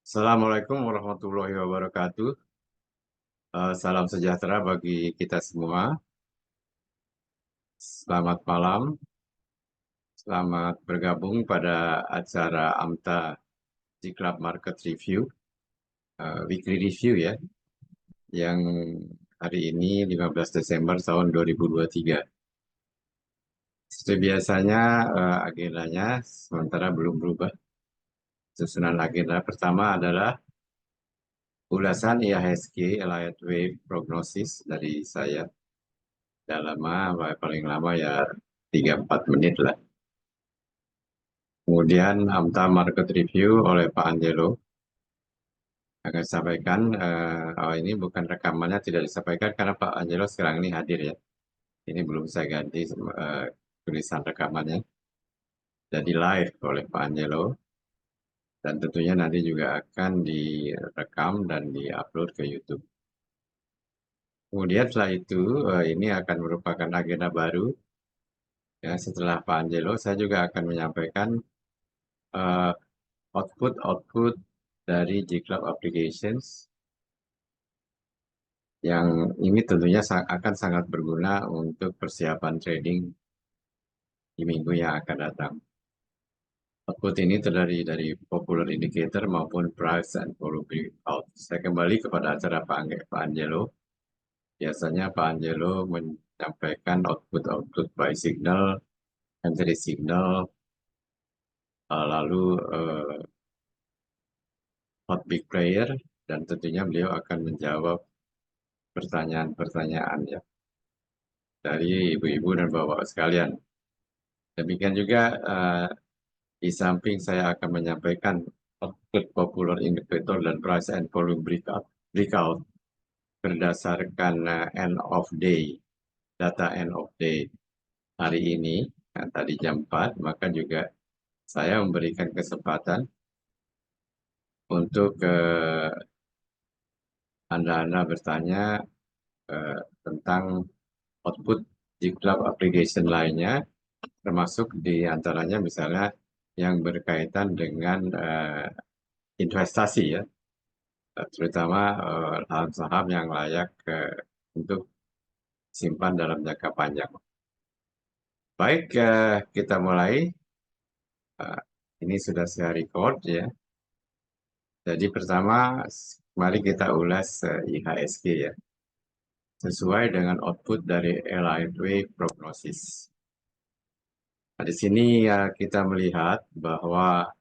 Assalamualaikum warahmatullahi wabarakatuh. Salam sejahtera bagi kita semua. Selamat malam, selamat bergabung pada acara AMTA Club Market Review, Weekly Review ya, yang hari ini 15 Desember tahun 2023. Seperti biasanya agendanya sementara belum berubah. Susunan agenda pertama adalah ulasan IHSG Elliott Wave Prognosis dari saya. Tidak lama, paling lama ya 3-4 menit lah. Kemudian AMTA Market Review oleh Pak Angelo akan sampaikan, ini bukan rekamannya tidak disampaikan karena Pak Angelo sekarang ini hadir ya. Ini belum saya ganti tulisan rekamannya. Jadi live oleh Pak Angelo dan tentunya nanti juga akan direkam dan diupload ke YouTube. Kemudian setelah itu ini akan merupakan agenda baru. Ya, setelah Pak Angelo saya juga akan menyampaikan eh, output dari G-Club Applications yang ini tentunya akan sangat berguna untuk persiapan trading di minggu yang akan datang. Output ini terdiri dari popular indicator maupun price and volume breakout. Saya kembali kepada acara Pak Angelo. Biasanya Pak Angelo menyampaikan output buy signal, entry signal, lalu hot big player, dan tentunya beliau akan menjawab pertanyaan-pertanyaan ya dari ibu-ibu dan bapak sekalian. Demikian juga di samping saya akan menyampaikan output popular indicator dan price and volume breakout berdasarkan end of day, data end of day hari ini, tadi jam 4, maka juga saya memberikan kesempatan untuk Anda bertanya tentang output di club application lainnya, termasuk di antaranya misalnya yang berkaitan dengan investasi ya, terutama saham-saham yang layak untuk simpan dalam jangka panjang. Baik, kita mulai. Eh, ini sudah saya record ya. Jadi pertama, mari kita ulas IHSG ya, sesuai dengan output dari Elliott Wave Prognosis. Nah, di sini ya kita melihat bahwa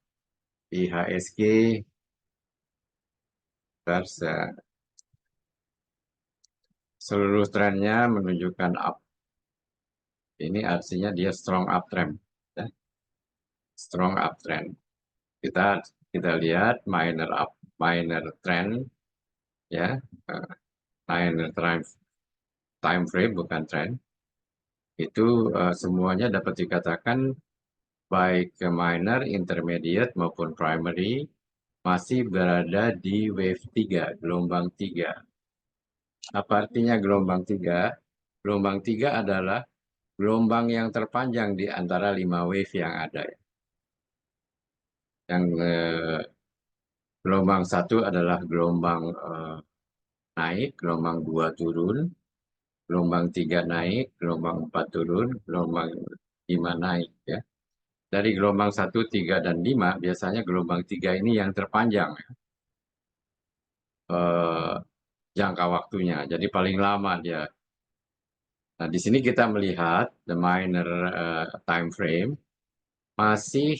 IHSG seluruh trennya menunjukkan up. Ini artinya dia strong uptrend, ya. Strong uptrend. Kita lihat minor trend, ya, minor time frame bukan trend. Itu semuanya dapat dikatakan baik ke minor, intermediate maupun primary masih berada di wave 3, gelombang 3. Apa artinya gelombang 3? Gelombang 3 adalah gelombang yang terpanjang di antara 5 wave yang ada. Yang gelombang 1 adalah gelombang naik, gelombang 2 turun, gelombang 3 naik, gelombang 4 turun, gelombang 5 naik. Ya. Dari gelombang 1, 3, dan 5, biasanya gelombang 3 ini yang terpanjang. Eh, jangka waktunya. Jadi paling lama dia. Nah, di sini kita melihat the minor time frame masih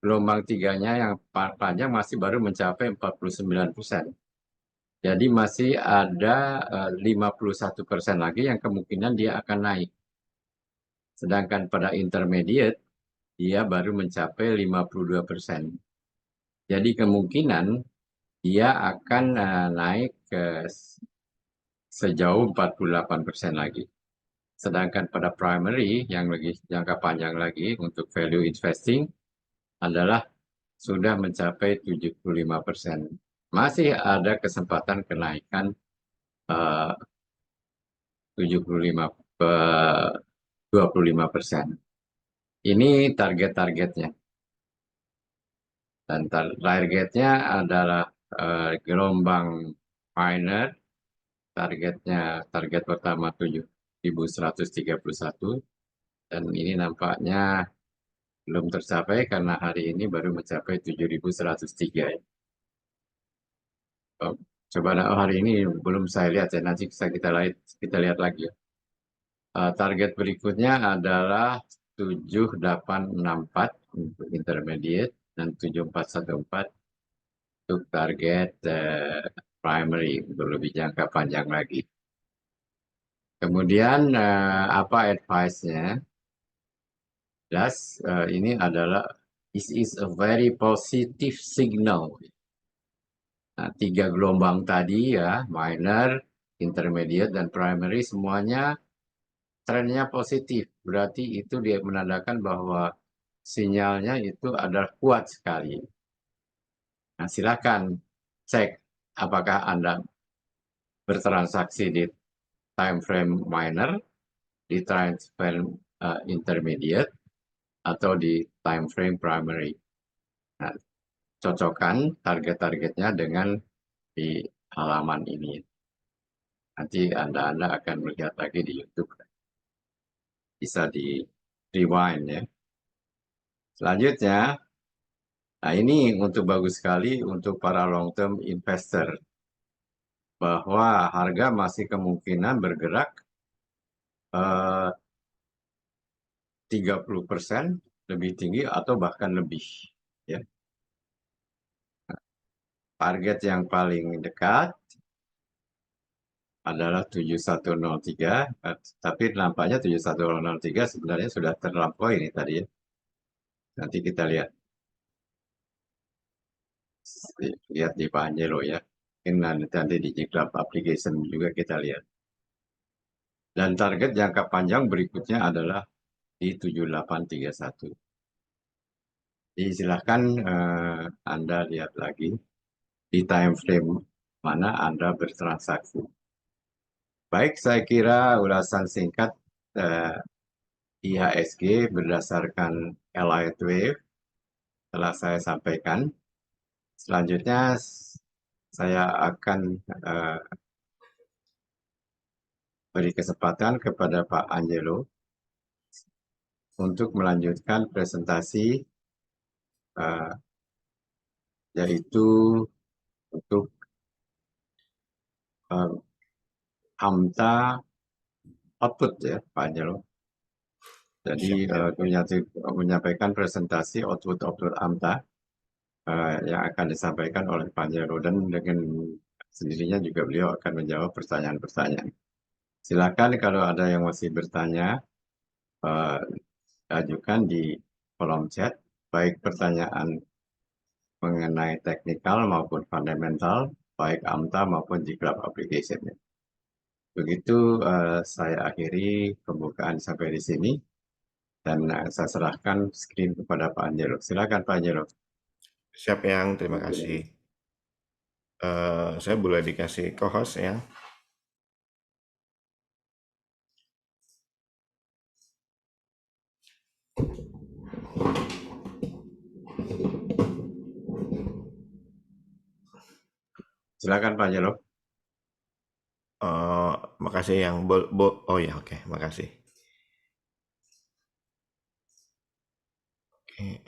gelombang tiganya yang panjang masih baru mencapai 49%. Jadi masih ada 51% lagi yang kemungkinan dia akan naik. Sedangkan pada intermediate dia baru mencapai 52%. Jadi kemungkinan dia akan naik ke sejauh 48% lagi. Sedangkan pada primary yang lebih jangka panjang lagi untuk value investing adalah sudah mencapai 75%. Masih ada kesempatan kenaikan 75 25%. Ini target-targetnya. Dan targetnya adalah gelombang minor, target pertama 7.131, dan ini nampaknya belum tercapai karena hari ini baru mencapai 7.103 ya. Oh, coba hari ini belum saya lihat ya, nanti bisa kita lihat lagi ya. Target berikutnya adalah 7.864 untuk intermediate dan 7.414 untuk target primary untuk lebih jangka panjang lagi. Kemudian apa advice-nya? Jelas ini adalah this is a very positive signal. Nah, 3 gelombang tadi ya, minor, intermediate, dan primary semuanya trennya positif. Berarti itu dia menandakan bahwa sinyalnya itu adalah kuat sekali. Nah, silakan cek apakah Anda bertransaksi di time frame minor, di time frame intermediate, atau di time frame primary. Nah, cocokkan target-targetnya dengan di halaman ini. Nanti Anda akan melihat lagi di YouTube. Bisa di rewind ya. Selanjutnya, nah ini untuk bagus sekali untuk para long term investor. Bahwa harga masih kemungkinan bergerak 30% lebih tinggi atau bahkan lebih. Ya. Target yang paling dekat adalah 7103, tapi nampaknya 7103 sebenarnya sudah terlampaui ini tadi ya. Nanti kita lihat di Pak Angelo ya. Mungkin nanti di GitLab application juga kita lihat. Dan target jangka panjang berikutnya adalah di 7831. Jadi silahkan Anda lihat lagi di time frame mana Anda bertransaksi. Baik, saya kira ulasan singkat IHSG berdasarkan Elliott Wave telah saya sampaikan. Selanjutnya saya akan beri kesempatan kepada Pak Angelo untuk melanjutkan presentasi yaitu untuk AMTA output ya Pak Angelo. Jadi menyampaikan presentasi output AMTA yang akan disampaikan oleh Pak Angelo, dan dengan sendirinya juga beliau akan menjawab pertanyaan-pertanyaan. Silakan kalau ada yang masih bertanya, ajukan di kolom chat, baik pertanyaan mengenai teknikal maupun fundamental, baik AMTA maupun GitLab application. Begitu saya akhiri pembukaan sampai di sini, dan saya serahkan screen kepada Pak Angelo. Silakan Pak Angelo. Siap yang, terima kasih. Saya boleh dikasih co-host ya. Silakan Pak Angelo. Makasih yang oh ya, oke, makasih. Oke,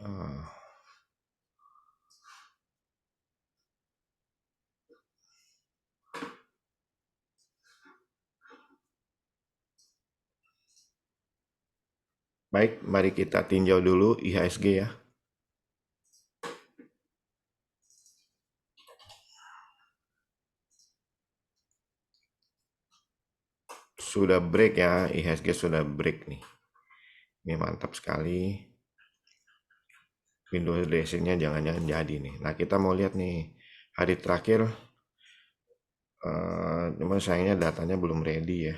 baik, mari kita tinjau dulu IHSG ya. Sudah break ya, IHSG sudah break nih. Ini mantap sekali. Windows dressing-nya jangan-jangan jadi nih. Nah, kita mau lihat nih hari terakhir. Cuman sayangnya datanya belum ready ya.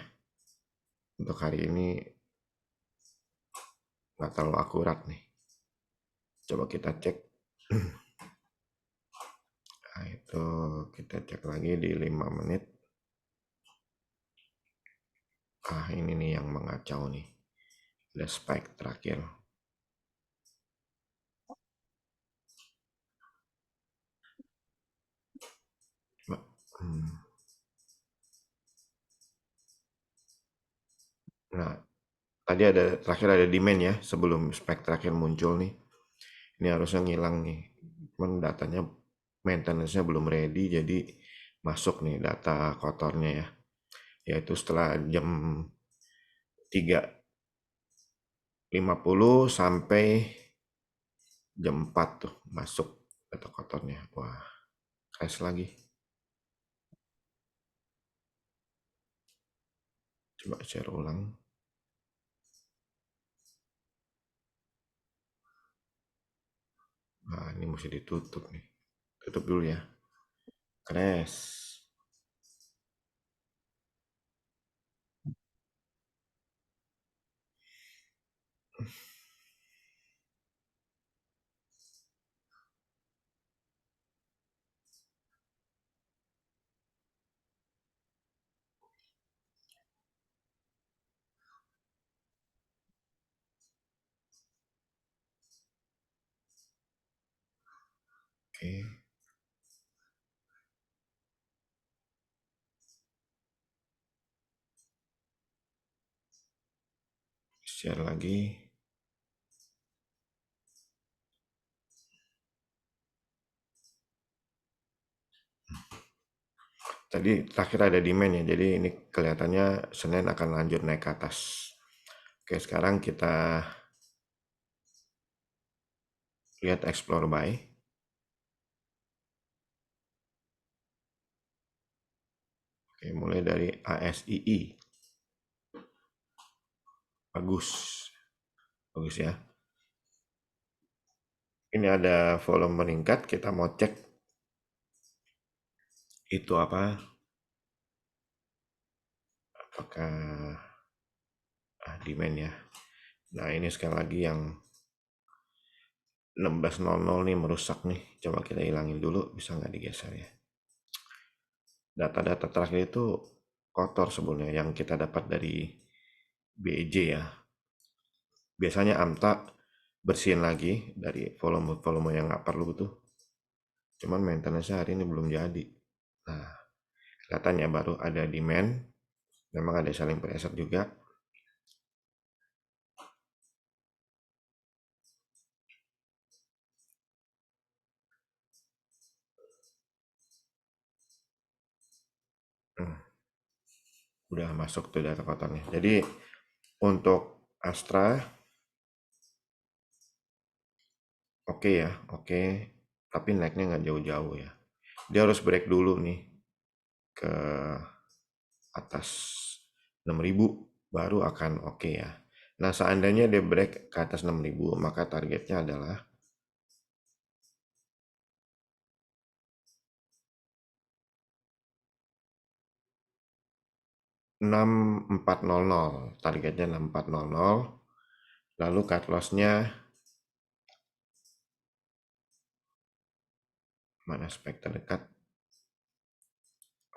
Untuk hari ini nggak terlalu akurat nih. Coba kita cek. Nah, itu kita cek lagi di 5 menit. Ini nih yang mengacau nih. Ada spike terakhir. Nah, tadi terakhir ada demand ya, sebelum spek terakhir muncul nih. Ini harusnya ngilang nih. Cuman datanya maintenance-nya belum ready, jadi masuk nih data kotornya ya. Yaitu setelah jam 3.50 sampai jam 4 tuh masuk data kotornya. Wah, crash lagi. Coba share ulang. Nah, ini mesti ditutup nih. Tutup dulu ya. Crash. Oke, share lagi. Tadi terakhir ada demand ya, jadi ini kelihatannya Senin akan lanjut naik ke atas. Oke, sekarang kita lihat explore buy. Oke, mulai dari ASII. Bagus. Bagus ya. Ini ada volume meningkat, kita mau cek itu apa? Apakah demand ya. Nah, ini sekali lagi yang 16.00 nih merusak nih. Coba kita hilangin dulu, bisa nggak digeser ya. Data-data terakhir itu kotor sebenarnya yang kita dapat dari BEJ ya. Biasanya AMTA bersihin lagi dari volume-volume yang nggak perlu tuh. Cuman maintenance hari ini belum jadi. Nah, kelihatannya baru ada demand. Memang ada selling pressure juga. Hmm, udah masuk tuh data kotornya. Jadi untuk Astra oke ya, oke. Tapi naiknya nggak jauh-jauh ya. Dia harus break dulu nih ke atas 6.000 baru akan oke ya. Nah, seandainya dia break ke atas 6.000, maka targetnya adalah 6400. Targetnya 6400. Lalu cut loss-nya mana spek terdekat?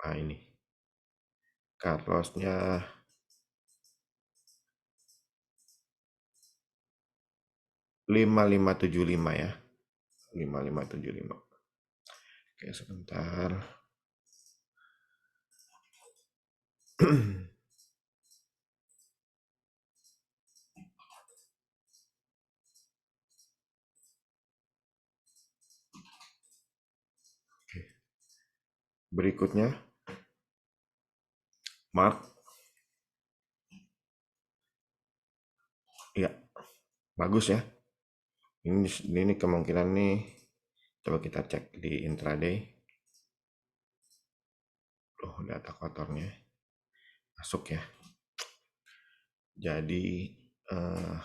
Ah, ini. Cut loss-nya 5575 ya. 5575. Oke, sebentar. Oke. Berikutnya Mark. Ya, bagus ya. Ini kemungkinan nih, coba kita cek di intraday. Loh, data kotornya masuk ya. Jadi eh,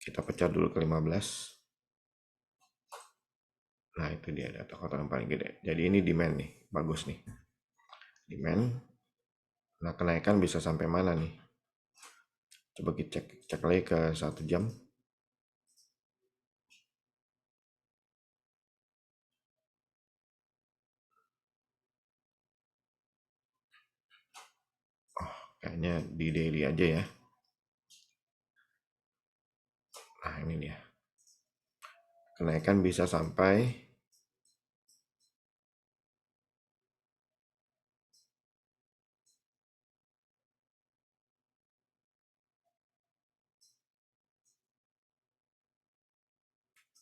kita pecah dulu ke 15. Nah, itu dia data kotor yang paling gede. Jadi ini demand nih, bagus nih. Demand. Nah, kenaikan bisa sampai mana nih? Coba kita cek lagi ke 1 jam. Oh, kayaknya di daily aja ya. Nah, ini dia. Kenaikan bisa sampai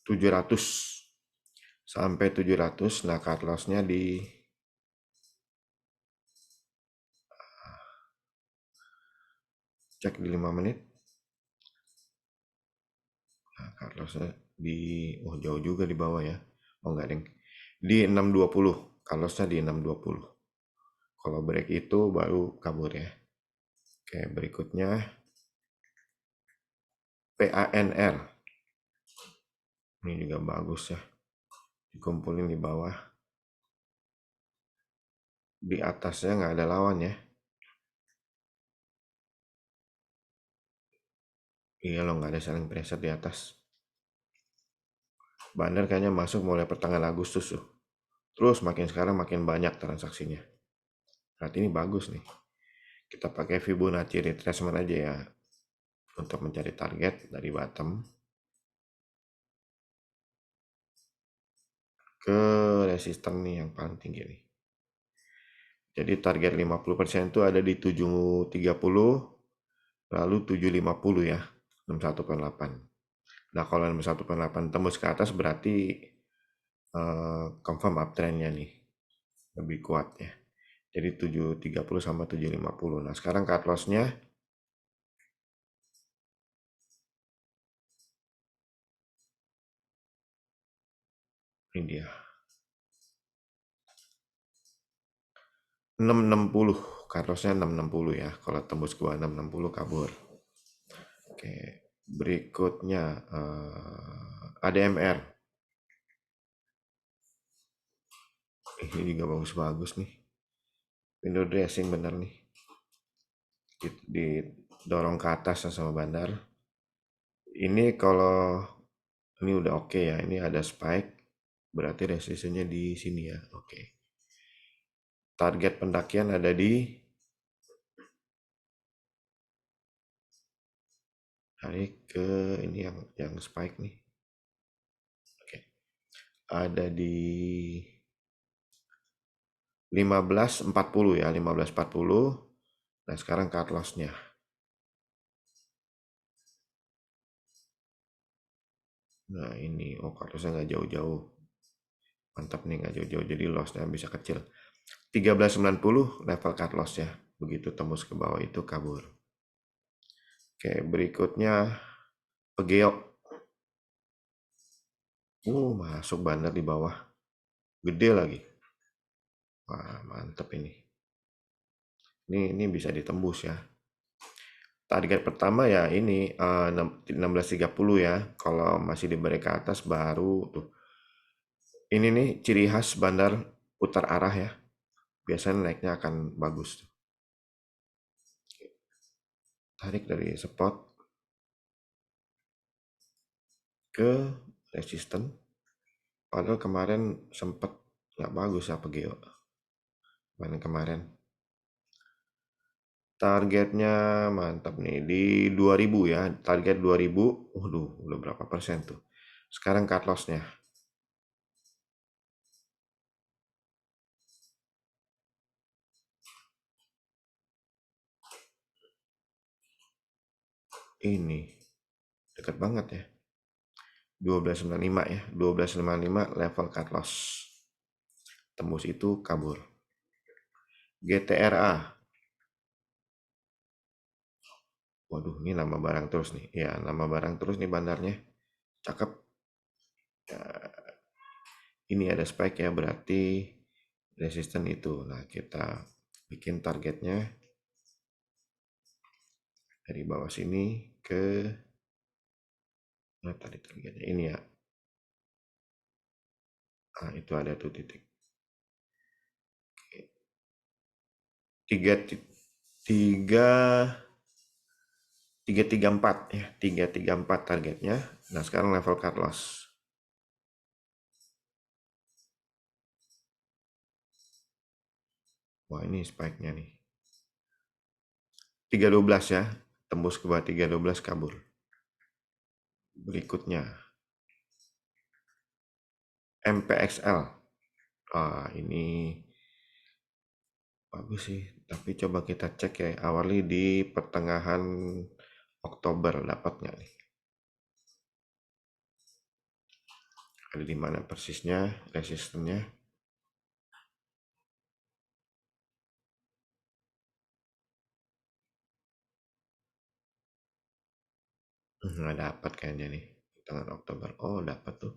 700 sampai 700. Nah, cut loss-nya di cek di 5 menit. Nah, cut loss-nya di jauh juga di bawah ya. Enggak, Deng. Di 620. Cut loss-nya di 620. Kalau break itu baru kabur ya. Oke, berikutnya PANR. Ini juga bagus ya. Dikumpulin di bawah. Di atasnya nggak ada lawan ya. Iya loh, nggak ada selling pressure di atas. Bandar kayaknya masuk mulai pertengahan Agustus tuh. Terus makin sekarang makin banyak transaksinya. Berarti ini bagus nih. Kita pakai Fibonacci retracement aja ya. Untuk mencari target dari bottom ke resisten nih yang paling tinggi nih. Jadi target 50% itu ada di 730, lalu 750 ya. 61,8. Nah, kalau 61,8 tembus ke atas berarti confirm uptrendnya nih. Lebih kuat ya. Jadi 730 sama 750. Nah, sekarang cut loss-nya ini dia. 660. Cut loss-nya 660 ya. Kalau tembus ke bawah 660 kabur. Oke. Berikutnya ADMR. Ini juga bagus-bagus nih. Window dressing bener nih. Didorong ke atas sama bandar. Ini kalau ini udah oke ya. Ini ada spike. Berarti resistennya di sini ya. Oke. Target pendakian ada di naik ke ini yang spike nih. Oke. Ada di 1540 ya, 1540. Nah, sekarang cut loss-nya. Nah, ini cut loss-nya nggak jauh-jauh. Mantap nih, nggak jauh-jauh. Jadi loss-nya bisa kecil. 1390 level cut loss ya. Begitu tembus ke bawah itu kabur. Oke, berikutnya Pegeo. Masuk bandar di bawah. Gede lagi. Wah, mantep ini. Ini bisa ditembus ya. Target pertama ya ini 1630 ya. Kalau masih di break ke atas baru tuh. Ini nih ciri khas bandar putar arah ya. Biasanya naiknya akan bagus tuh. Tarik dari spot ke resisten. Padahal kemarin sempet nggak bagus ya Pegeo. Kemarin. Targetnya mantap nih di 2000 ya. Target 2000. Waduh, udah berapa persen tuh. Sekarang cut loss-nya. Ini dekat banget ya. 1295 ya. 1295 level cut loss. Tembus itu kabur. GTRA. Waduh, ini nama barang terus nih. Ya, nama barang terus nih bandarnya. Cakep. Ya, ini ada spike ya, berarti resisten itu. Nah, kita bikin targetnya dari bawah sini ke tadi targetnya ini ya. Nah, itu ada tuh titik. Tiga, tiga, 334 ya. 334 targetnya. Nah, sekarang level cut loss. Wah, ini spike-nya nih. 312 ya. Tembus ke bawah 312 kabur. Berikutnya MPXL. Ini bagus sih, tapi coba kita cek ya. Awali di pertengahan Oktober dapat nggak nih? ada di mana persisnya resistennya. Nggak dapat kayaknya nih tanggal Oktober. Oh dapat tuh.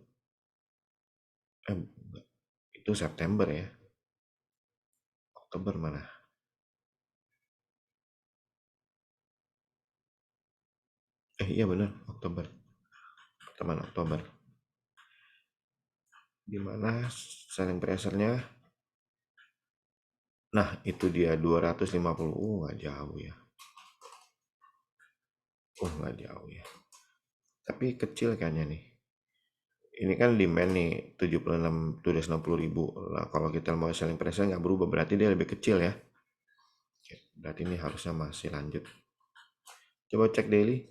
Enggak. Itu September ya. Oktober mana? Iya benar Oktober. Pertengahan Oktober. Di mana selling pressure-nya? Nah itu dia 250. Nggak jauh ya. Nggak jauh ya. Tapi kecil kayaknya nih. Ini kan demand nih 76 260 ribu. Nah, kalau kita mau selling pressure nggak berubah berarti dia lebih kecil ya. Oke, berarti ini harusnya masih lanjut. Coba cek daily.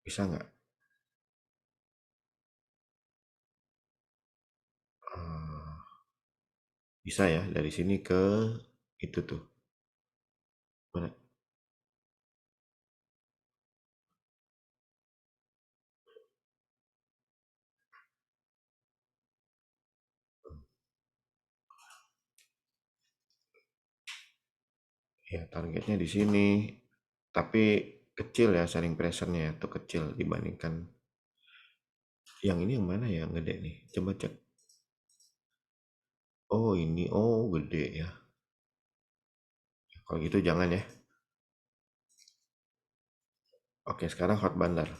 Bisa nggak? Eh, bisa ya dari sini ke itu tuh. Mana? Ya targetnya di sini. Tapi kecil ya selling pressure-nya ya, tuh kecil dibandingkan yang ini yang mana ya yang gede nih. Coba cek. Oh ini, oh gede ya. Kalau gitu jangan ya. Oke sekarang hot bandar.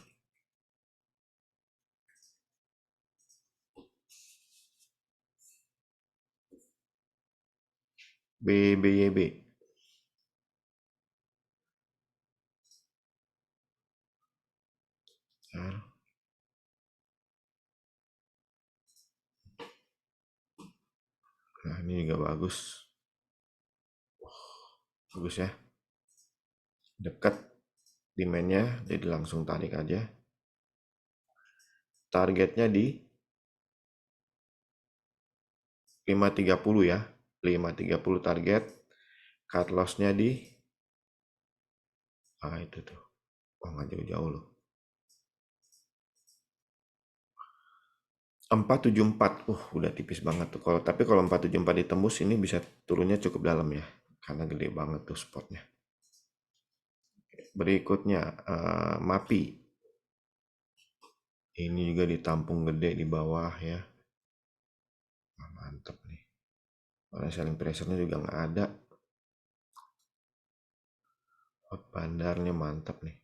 BBYB. Nah, nah, ini juga bagus. Bagus ya. Dekat demand-nya, jadi langsung tarik aja. Targetnya di 530 ya. 530 target. Cut loss-nya di itu tuh. Oh nggak jauh-jauh loh. 474. Udah tipis banget tuh. Tapi kalau 474 ditembus ini bisa turunnya cukup dalam ya. Karena gede banget tuh spotnya. Berikutnya MAPI. Ini juga ditampung gede di bawah ya. Mantap nih. Karena selling pressure-nya juga nggak ada. Hot bandarnya mantap nih.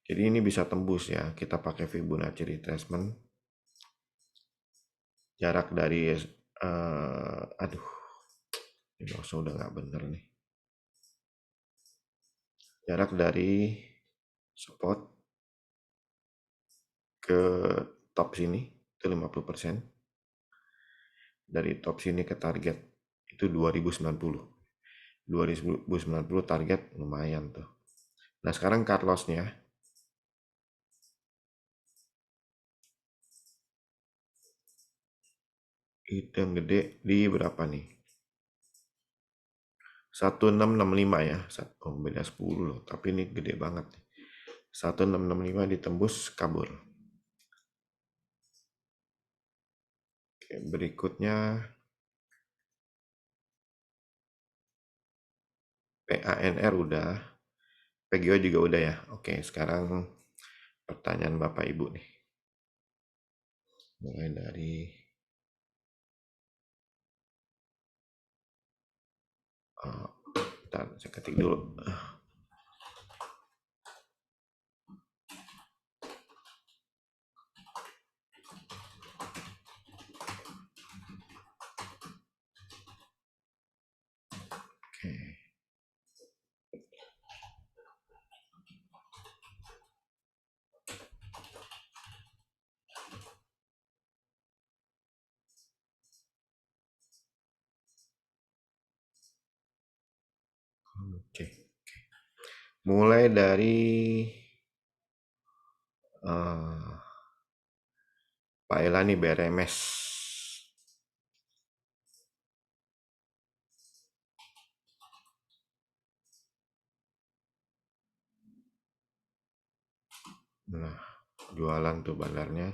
Jadi ini bisa tembus ya. Kita pakai Fibonacci retracement. Jarak dari aduh, ini udah nggak bener nih. Jarak dari spot ke top sini itu 50%. Dari top sini ke target itu 2090. 2090 target lumayan tuh. Nah sekarang cut loss-nya itu yang gede di berapa nih? 1665 ya. Beda 10 loh. Tapi ini gede banget. 1665 ditembus kabur. Oke, berikutnya PANR udah. PGO juga udah ya. Oke, sekarang pertanyaan Bapak Ibu nih. Mulai dari bentar, saya ketik dulu. Oke. Oke. Mulai dari Pak Elani BRMS. Nah, jualan tuh bandarnya.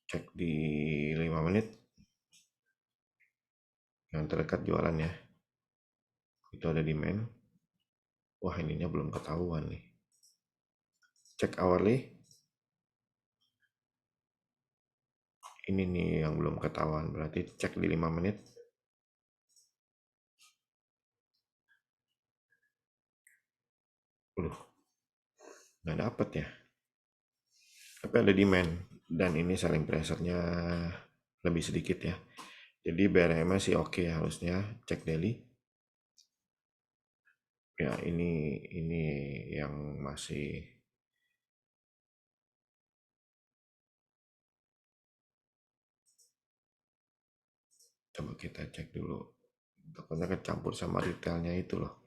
Cek di 5 menit yang terdekat jualan ya. Itu ada demand. Wah, ininya belum ketahuan nih. Cek hourly. Ini nih yang belum ketahuan. Berarti cek di 5 menit. Waduh, nggak dapet ya. Tapi ada demand. Dan ini selling pressure-nya lebih sedikit ya. Jadi BRM sih oke harusnya. Cek daily. Ya, ini yang masih coba kita cek dulu. Takutnya kecampur sama retailnya itu loh.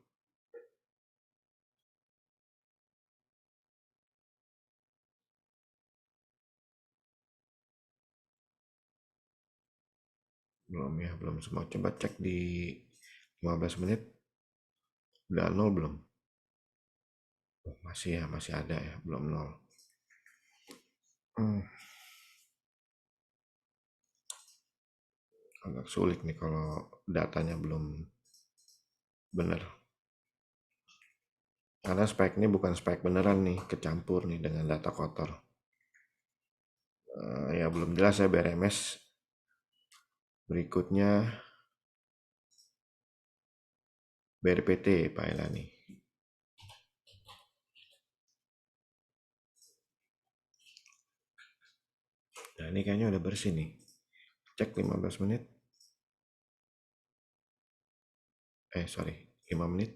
Belum ya, belum semua. Coba cek di 15 menit. Udah nol belum? Oh, masih ya, masih ada ya, belum nol. Hmm, agak sulit nih kalau datanya belum bener. Karena spek ini bukan spek beneran nih, kecampur nih dengan data kotor. Ya belum jelas ya BRMS. Berikutnya BRPT Pak Elani. Nah ini kayaknya udah bersih nih. Cek 15 menit. Sorry, 5 menit.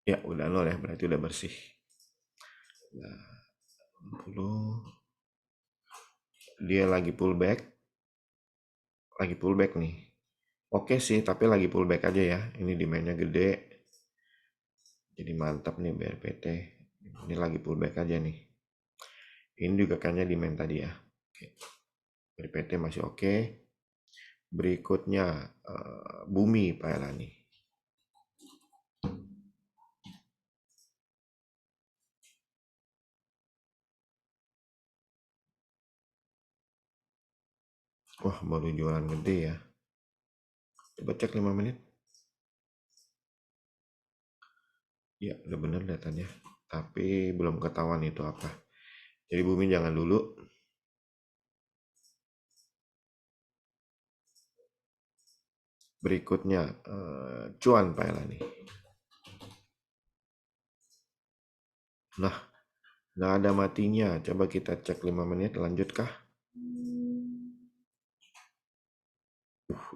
Ya udah nol ya, berarti udah bersih. Nah, 60. Dia lagi pullback nih. Oke sih, tapi lagi pullback aja ya. Ini demandnya gede, jadi mantap nih BRPT. Ini lagi pullback aja nih. Ini juga kayaknya demand tadi ya. Oke. BRPT masih oke. Berikutnya Bumi Pak Elani. Wah, baru jualan gede ya. Coba cek 5 menit. Ya, udah bener datanya. Tapi belum ketahuan itu apa. Jadi Bumi jangan dulu. Berikutnya Cuan Pak Elani. Nah, nggak ada matinya. Coba kita cek 5 menit. Lanjutkah?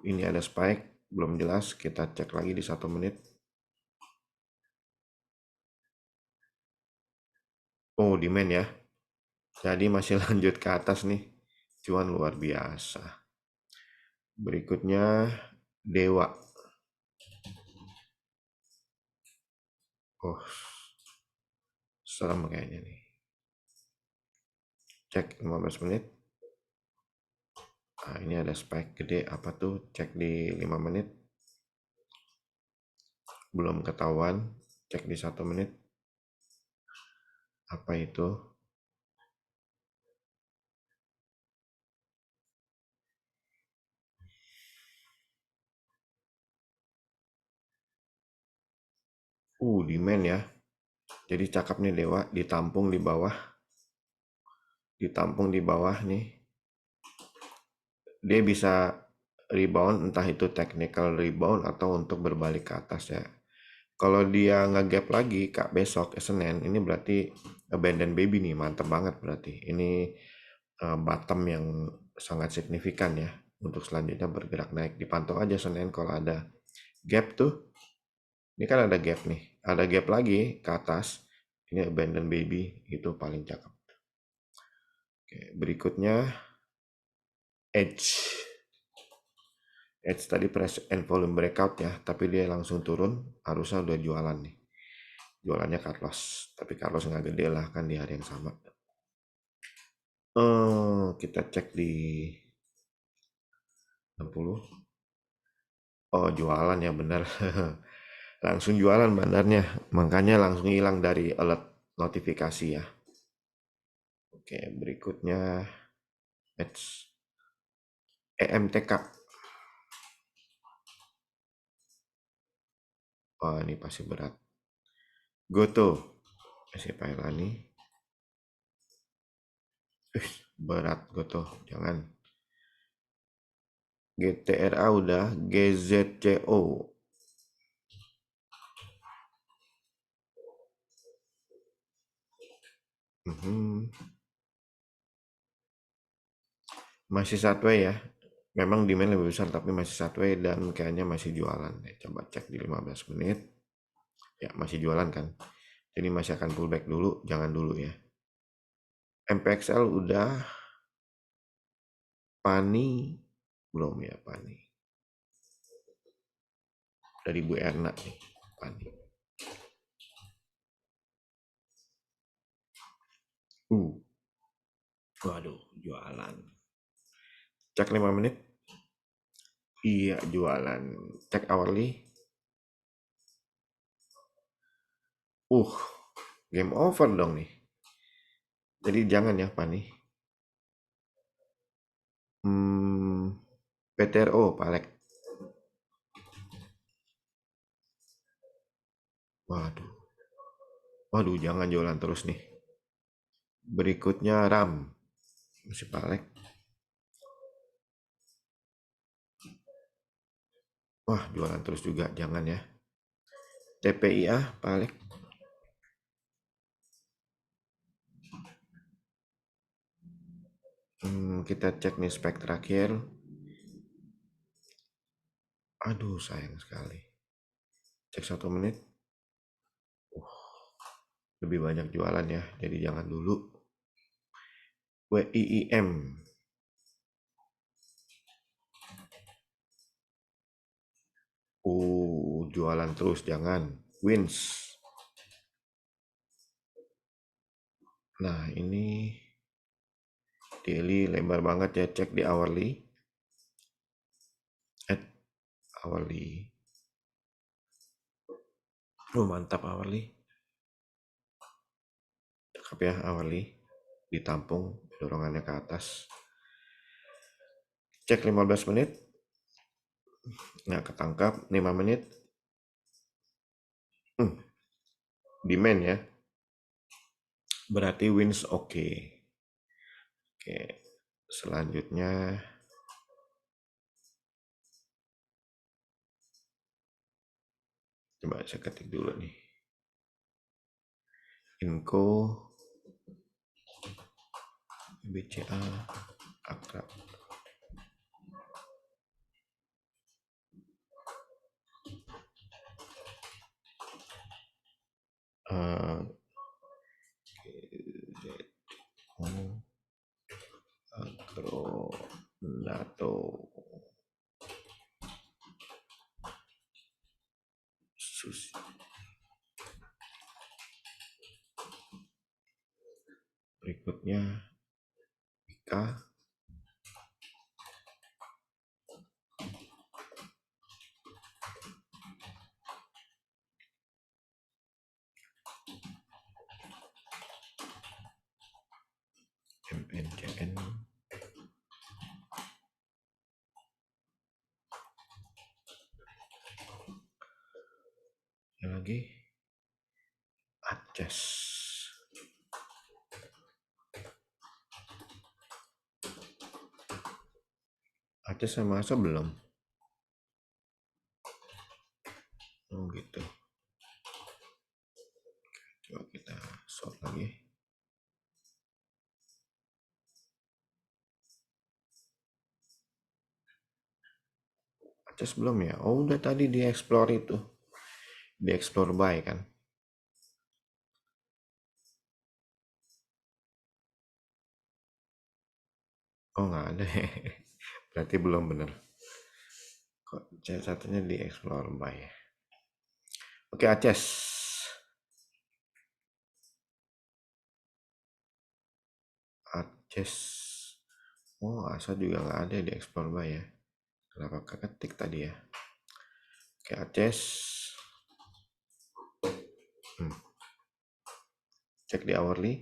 Ini ada spike. Belum jelas. Kita cek lagi di 1 menit. Oh, demand ya. Jadi masih lanjut ke atas nih. Cuan luar biasa. Berikutnya Dewa. Oh, serem kayaknya nih. Cek 15 menit. Nah, ini ada spike gede. Apa tuh? Cek di 5 menit. Belum ketahuan. Cek di 1 menit. Apa itu? Demand ya. Jadi cakep nih Dewa. Ditampung di bawah. Ditampung di bawah nih. Dia bisa rebound, entah itu technical rebound atau untuk berbalik ke atas ya. Kalau dia nge-gap lagi Kak besok Senin, ini berarti abandon baby nih, mantep banget berarti. Ini bottom yang sangat signifikan ya untuk selanjutnya bergerak naik. Dipantau aja Senin kalau ada gap tuh. Ini kan ada gap nih, ada gap lagi ke atas. Ini abandon baby itu paling cakep. Oke, berikutnya edge. Edge tadi press and volume breakout ya, tapi dia langsung turun, harusnya udah jualan nih. Jualannya cut loss, tapi cut loss nggak gede lah kan di hari yang sama. Kita cek di 60. Oh, jualan ya benar. Langsung jualan bandarnya, makanya langsung hilang dari alert notifikasi ya. Oke, berikutnya EMTK. Oh, ini pasti berat. Goto, masih Pailani. Berat Goto, jangan. GTRA udah, GZCO. Mhm. Masih Satway ya. Memang demand lebih besar tapi masih Satway dan kayaknya masih jualan. Coba cek di 15 menit. Ya, masih jualan kan. Jadi masih akan pullback dulu, jangan dulu ya. MPXL udah, Pani belum ya Pani. Dari Bu Erna nih, Pani. Uh, Waduh, jualan. Cek 5 menit. Iya, jualan. Cek hourly. Uh, Game over dong nih. Jadi jangan ya Pani. PTRO, Palek. Waduh, waduh, jangan jualan terus nih. Berikutnya RAM. Masih Palek. Wah, jualan terus juga, jangan ya. TPIA, Palek. Kita cek nih spek terakhir. Aduh, sayang sekali. Cek 1 menit. Lebih banyak jualan ya, jadi jangan dulu. WIIM. Jualan terus, jangan. Wins. Nah, ini daily lebar banget ya, cek di hourly. Hourly. Mantap hourly. Cakep ya hourly. Ditampung dorongannya ke atas. Cek 15 menit. Nggak ketangkap. 5 menit. Demand ya. Berarti wins oke. Oke. Selanjutnya. Coba saya ketik dulu nih. Inco. BCA. Akrab. Agro Nato Susi. Berikutnya Ika. MNCN. Yang lagi Aceh. Aceh sama Asa belum. Oh gitu. Coba kita sort lagi. Aceh belum ya. Oh udah tadi di explore itu. Di explore buy kan. Oh nggak ada. Berarti belum bener. Kok satunya di explore buy ya. Oke Aceh. Aceh. Oh Asa juga nggak ada di explore buy ya. Kenapa keketik tadi ya. Oke Aceh. Cek di hourly.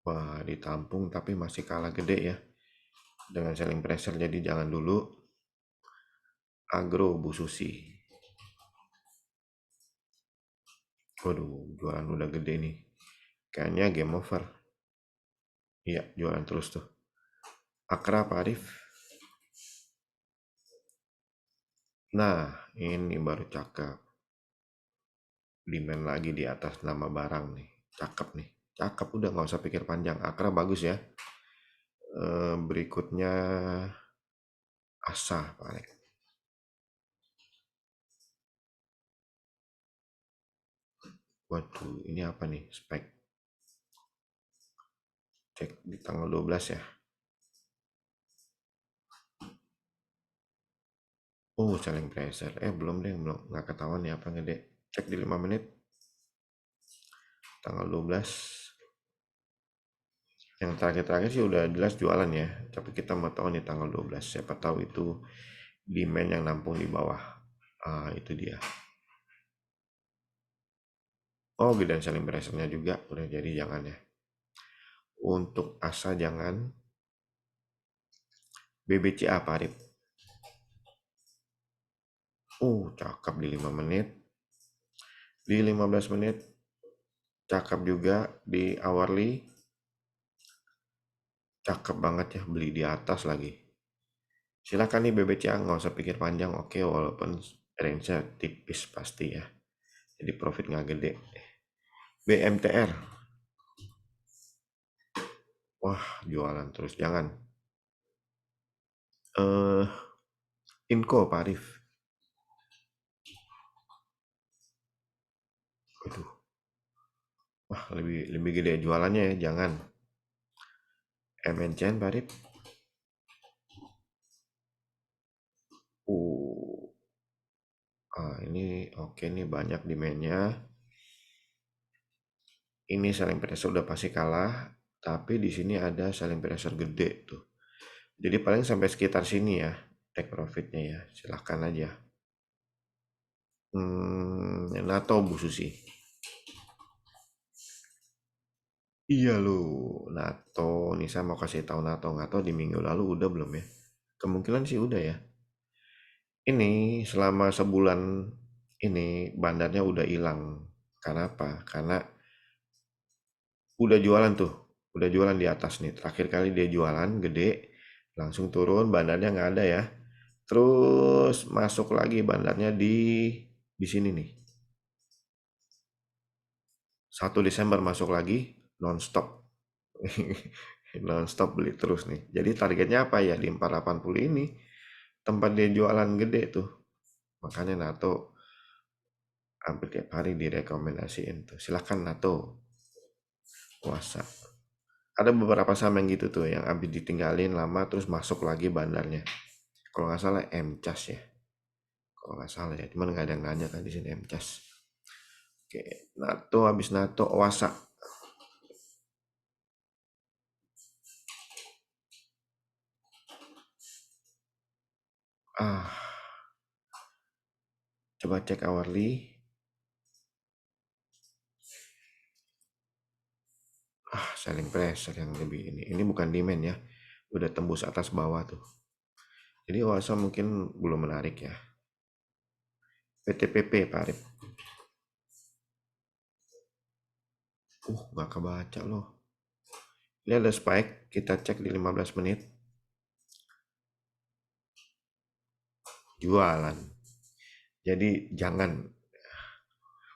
Wah, ditampung tapi masih kalah gede ya dengan selling pressure, jadi jangan dulu. Agro Bu Susi. Waduh, jualan udah gede nih. Kayaknya game over. Iya, jualan terus tuh. Akra Pak Arif. Nah, ini baru cakep. Demand lagi di atas nama barang nih. Cakep nih. Cakep, udah nggak usah pikir panjang. Akra bagus ya. Berikutnya Asa Pak Arif. Waduh, ini apa nih? Spek. Cek di tanggal 12 ya. Oh, selling pressure. Belum deh, belum. Nggak ketahuan ya apa ngede. Cek di 5 menit. Tanggal 12. Yang terakhir-terakhir sih udah jelas jualan ya. Tapi kita mau tahu nih tanggal 12. Siapa tahu itu demand yang nampung di bawah. Itu dia. Oh, gedean selling pressure-nya juga. Udah jadi jangan ya. Untuk asa jangan. BBCA Pak Arif. Cakep di 5 menit. Di 15 menit. Cakep juga di hourly. Cakep banget ya, beli di atas lagi. Silakan nih BBCA, nggak usah pikir panjang. Oke, walaupun range-nya tipis pasti ya. Jadi profit nggak gede. BMTR. Wah, jualan terus. Jangan. Eh, Inco Pak Arif. Aduh. Wah, lebih gede jualannya ya. Jangan. MNCN Pak Arif. Uh, ini oke nih, banyak demand-nya. Ini selling pressure udah pasti kalah, tapi di sini ada selling pressure gede tuh. Jadi paling sampai sekitar sini ya, take profitnya ya. Silahkan aja. NATO Bu Susi. Iya loh, NATO. Nih saya mau kasih tahu NATO. Nggak tahu di minggu lalu udah belum ya? Kemungkinan sih udah ya. Ini selama sebulan ini bandarnya udah hilang. Karena apa? Karena udah jualan tuh. Udah jualan di atas nih. Terakhir kali dia jualan gede, langsung turun, bandarnya nggak ada ya. Terus masuk lagi bandarnya di sini nih. 1 Desember masuk lagi non-stop. Non-stop beli terus nih. Jadi targetnya apa ya di 480 ini? Tempat dia jualan gede tuh. Makanya NATO hampir tiap hari direkomendasiin tuh. Silahkan NATO puasa. Ada beberapa saham yang gitu tuh, yang habis ditinggalin lama terus masuk lagi bandarnya. Kalau nggak salah MCAS ya. Kalau nggak salah ya, cuman nggak ada yang nanya kan di sini MCAS. Oke, NATO habis NATO Oasa. Ah, coba cek hourly. Selling pressure yang lebih ini. Ini bukan demand ya. Udah tembus atas bawah tuh. Jadi Oasa mungkin belum menarik ya. PTPP Pak Arif. Nggak kebaca loh. Ini ada spike, kita cek di 15 menit. Jualan. Jadi jangan.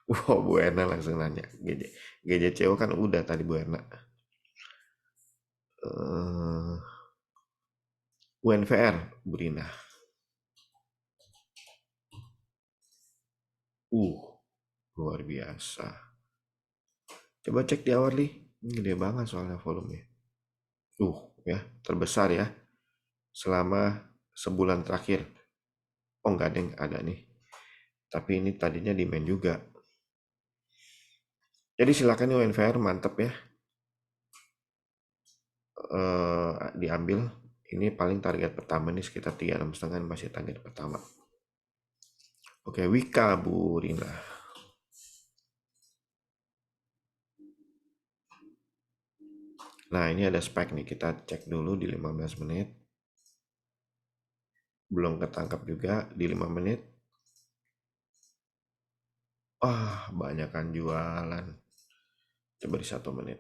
Wow, Bu Erna langsung nanya. GJCO kan udah tadi Bu Erna. UNVR, Bu Rina. Luar biasa. Coba cek di hourly. Ini gede banget soalnya volumenya. Ya, terbesar ya. Selama sebulan terakhir. Oh, nggak ada yang ada nih. Tapi ini tadinya demand juga. Jadi silakan UNVR, mantep ya. Diambil. Ini paling target pertama nih sekitar 36,5 masih target pertama. Oke, Wika Bu Rina. Nah, ini ada spike nih, kita cek dulu di 15 menit. Belum ketangkap juga di 5 menit. Banyakan jualan. Coba di 1 menit.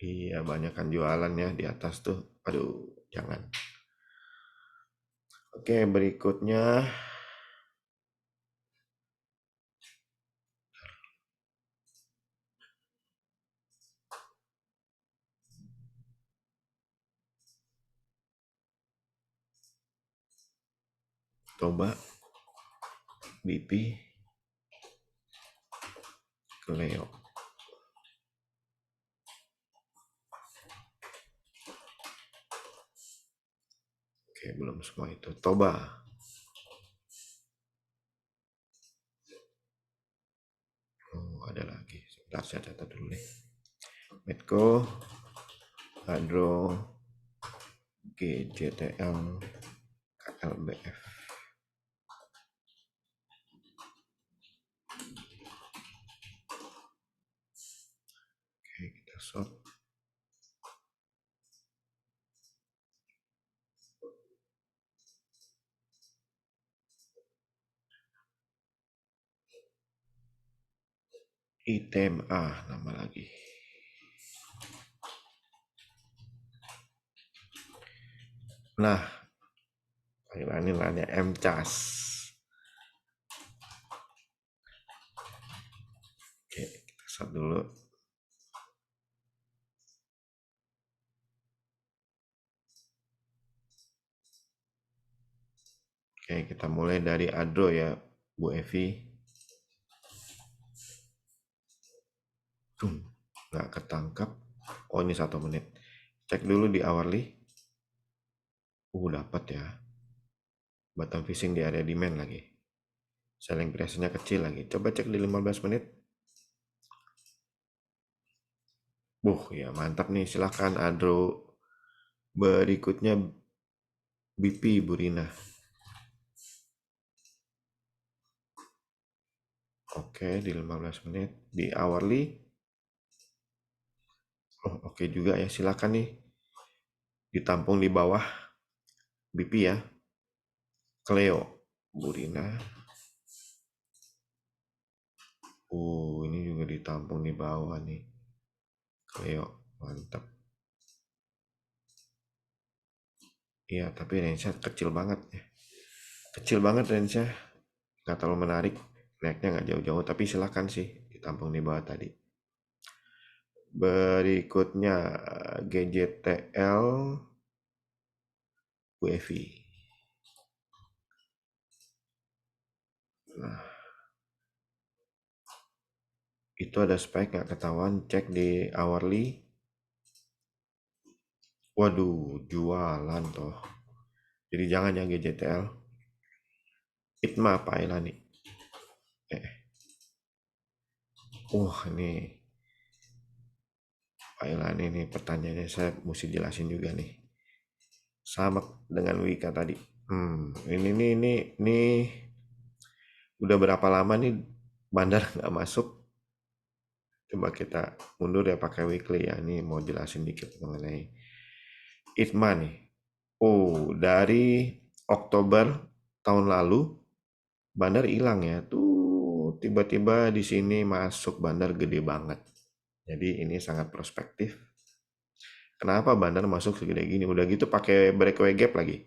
Iya, banyakan jualan ya di atas tuh. Aduh, jangan. Oke, berikutnya coba BP Cleo. Oke, belum semua itu. Toba. Ada lagi. Sebentar saya catat dulu nih. Medco, Hadro, GJTL, KLBF. Oke, kita short. Item nama lagi. Nah, ini nanya MCAS. Oke, kita short dulu. Oke, kita mulai dari Adro ya, Bu Evi. Nggak ketangkap. Oh, ini 1 menit. Cek dulu di hourly. Dapat ya. Bottom fishing di area demand lagi. Selling price-nya kecil lagi. Coba cek di 15 menit. Ya mantap nih. Silahkan Adro. Berikutnya BP Burina. Oke, di 15 menit. Di hourly. Oke juga ya. Silakan nih. Ditampung di bawah. BP ya. Cleo Burina. Ini juga ditampung di bawah nih. Cleo, mantap. Iya, tapi range-nya kecil banget ya. Kecil banget range-nya. Nggak terlalu menarik. Naiknya nggak jauh-jauh, tapi silakan sih ditampung di bawah tadi. Berikutnya GJTL UEFI. Nah, itu ada spike nggak ketahuan. Cek di hourly. Waduh, jualan toh. Jadi jangan ya GJTL. Itma apa Ilani? Ini Pak Ilani nih pertanyaannya saya mesti jelasin juga nih. Sama dengan Wika tadi. Ini udah berapa lama nih bandar nggak masuk? Coba kita mundur ya pakai weekly ya. Ini mau jelasin dikit mengenai ITMA nih. Dari Oktober tahun lalu bandar hilang ya. Tuh tiba-tiba di sini masuk bandar gede banget. Jadi ini sangat prospektif. Kenapa bandar masuk segede gini? Udah gitu pakai breakaway gap lagi.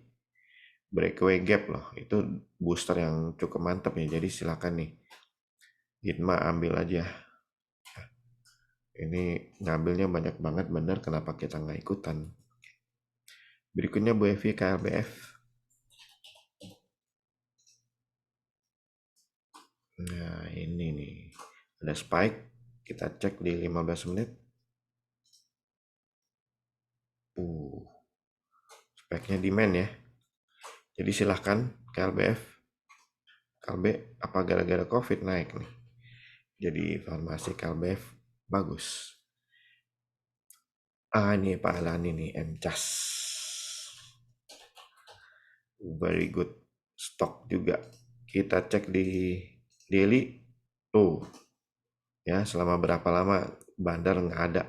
Breakaway gap loh. Itu booster yang cukup mantap ya. Jadi silakan nih. ITMA ambil aja. Ini ngambilnya banyak banget bener, kenapa kita nggak ikutan. Berikutnya Bu Evi KLBF. Nah ini nih. Ada spike. Kita cek di 15 menit. Spike-nya demand ya. Jadi silahkan KLBF. KLB apa gara-gara COVID naik nih. Jadi formasi KLBF bagus. Ini Pak Alani nih MCAS. very good stock juga. Kita cek di daily, tuh ya selama berapa lama bandar nggak ada.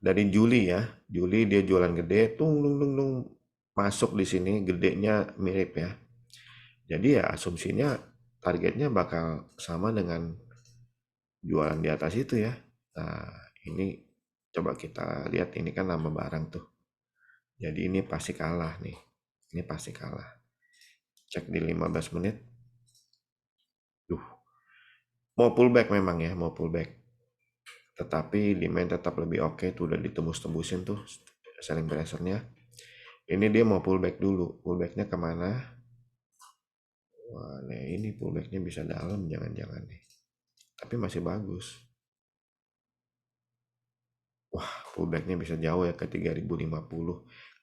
Dari Juli ya, Juli dia jualan gede, tung tung tung tung, masuk di sini gedenya mirip ya. Jadi ya asumsinya targetnya bakal sama dengan jualan di atas itu ya. Nah, ini coba kita lihat, ini kan nama barang tuh. Jadi ini pasti kalah nih. Ini pasti kalah. Cek di 15 menit. Duh, mau pullback memang ya, mau pullback. Tetapi demand tetap lebih oke, tuh udah ditembus-tembusin tuh selling pressure-nya. Ini dia mau pullback dulu. Pullbacknya kemana? Wah, nah ini pullbacknya bisa dalam, jangan-jangan nih. Tapi masih bagus. Wah, pullbacknya bisa jauh ya ke 3050.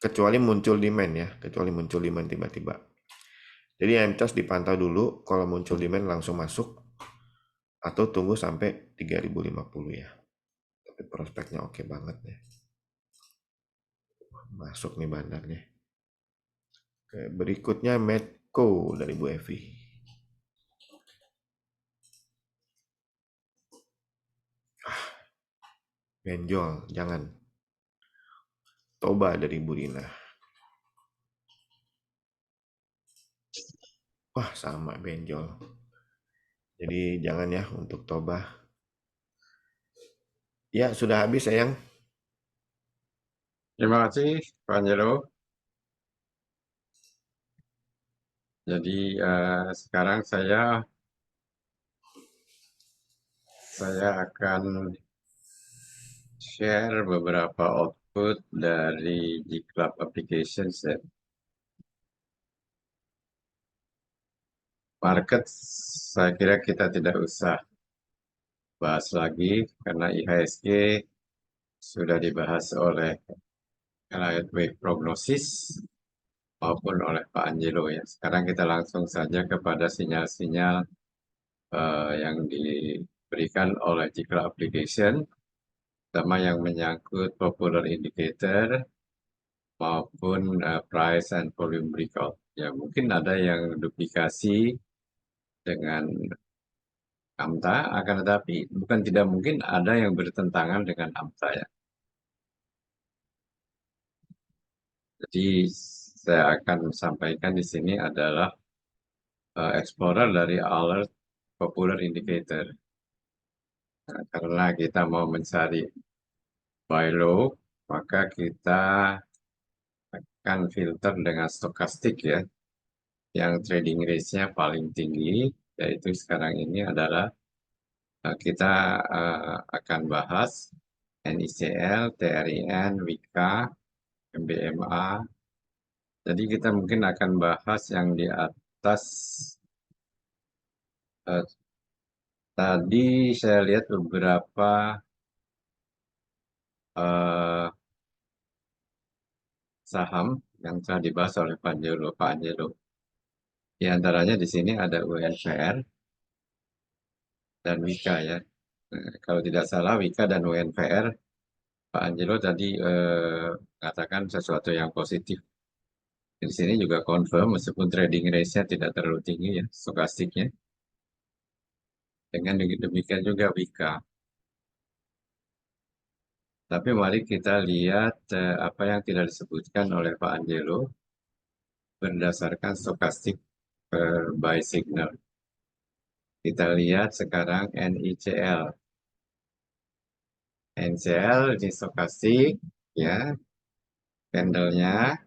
Kecuali muncul demand ya, kecuali muncul demand tiba-tiba. Jadi MCAS dipantau dulu, kalau muncul demand langsung masuk atau tunggu sampai 3050 ya. Tapi prospeknya oke banget ya. Masuk nih bandarnya. Oke, berikutnya Medco dari Bu Evi. Benjol, jangan. Toba dari Bu Rina. Wah, sama benjol. Jadi jangan ya untuk Toba. Ya, sudah habis sayang. Terima kasih, Pak Angelo. Jadi sekarang saya akan share beberapa output dari G-Club Applications ya. Market saya kira kita tidak usah bahas lagi karena IHSG sudah dibahas oleh Elliott Wave Prognosis maupun oleh Pak Angelo ya. Sekarang kita langsung saja kepada sinyal-sinyal yang diberikan oleh Jikla Application, terutama yang menyangkut popular indicator maupun price and volume breakout. Ya mungkin ada yang duplikasi dengan AMTA, akan tetapi bukan tidak mungkin ada yang bertentangan dengan AMTA ya. Jadi saya akan sampaikan di sini adalah explorer dari alert popular indicator. Nah, karena kita mau mencari buy low, maka kita akan filter dengan stokastik ya, yang trading range-nya paling tinggi, yaitu sekarang ini adalah kita akan bahas NICL, TRIN, WIKA, MBMA. Jadi kita mungkin akan bahas yang di atas. eh, Tadi saya lihat beberapa eh, saham yang telah dibahas oleh Pak Angelo. Pak Angelo. Di antaranya di sini ada UNVR dan Wika ya. Kalau tidak salah Wika dan UNVR, Pak Angelo tadi mengatakan sesuatu yang positif. Di sini juga confirm meskipun trading range-nya tidak terlalu tinggi ya, stokastiknya. Dengan demikian juga Wika. Tapi mari kita lihat apa yang tidak disebutkan oleh Pak Angelo berdasarkan stokastik buy signal. Kita lihat sekarang NICL. NCL di stokastik ya, candlenya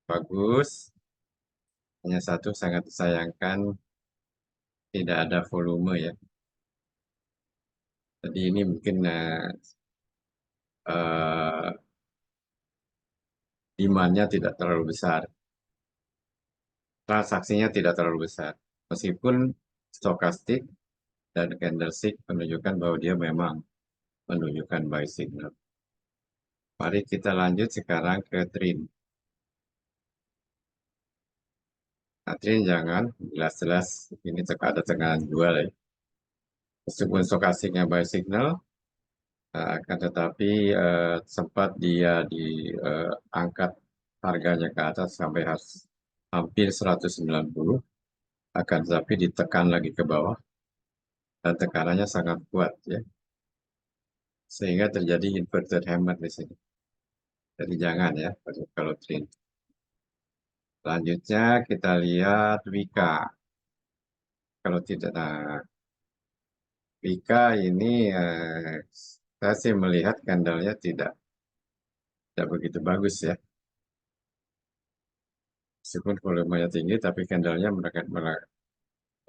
bagus, hanya satu sangat disayangkan tidak ada volume ya. Jadi ini mungkin eh, demand-nya tidak terlalu besar, transaksinya tidak terlalu besar. Meskipun stokastik dan candlestick menunjukkan bahwa dia memang menunjukkan buy signal. Mari kita lanjut sekarang ke trend. Nah, trend jangan, jelas-jelas ini ada tekanan jual ya. Meskipun stokastiknya buy signal, akan tetapi sempat dia diangkat harganya ke atas sampai hampir 190, akan tetapi ditekan lagi ke bawah dan tekanannya sangat kuat ya, sehingga terjadi inverted hammer di sini. Jadi jangan ya kalau trend. Selanjutnya kita lihat Wika. Kalau tidak, nah Wika ini saya sih melihat candlenya tidak begitu bagus ya. Meskipun volumenya tinggi, tapi candlenya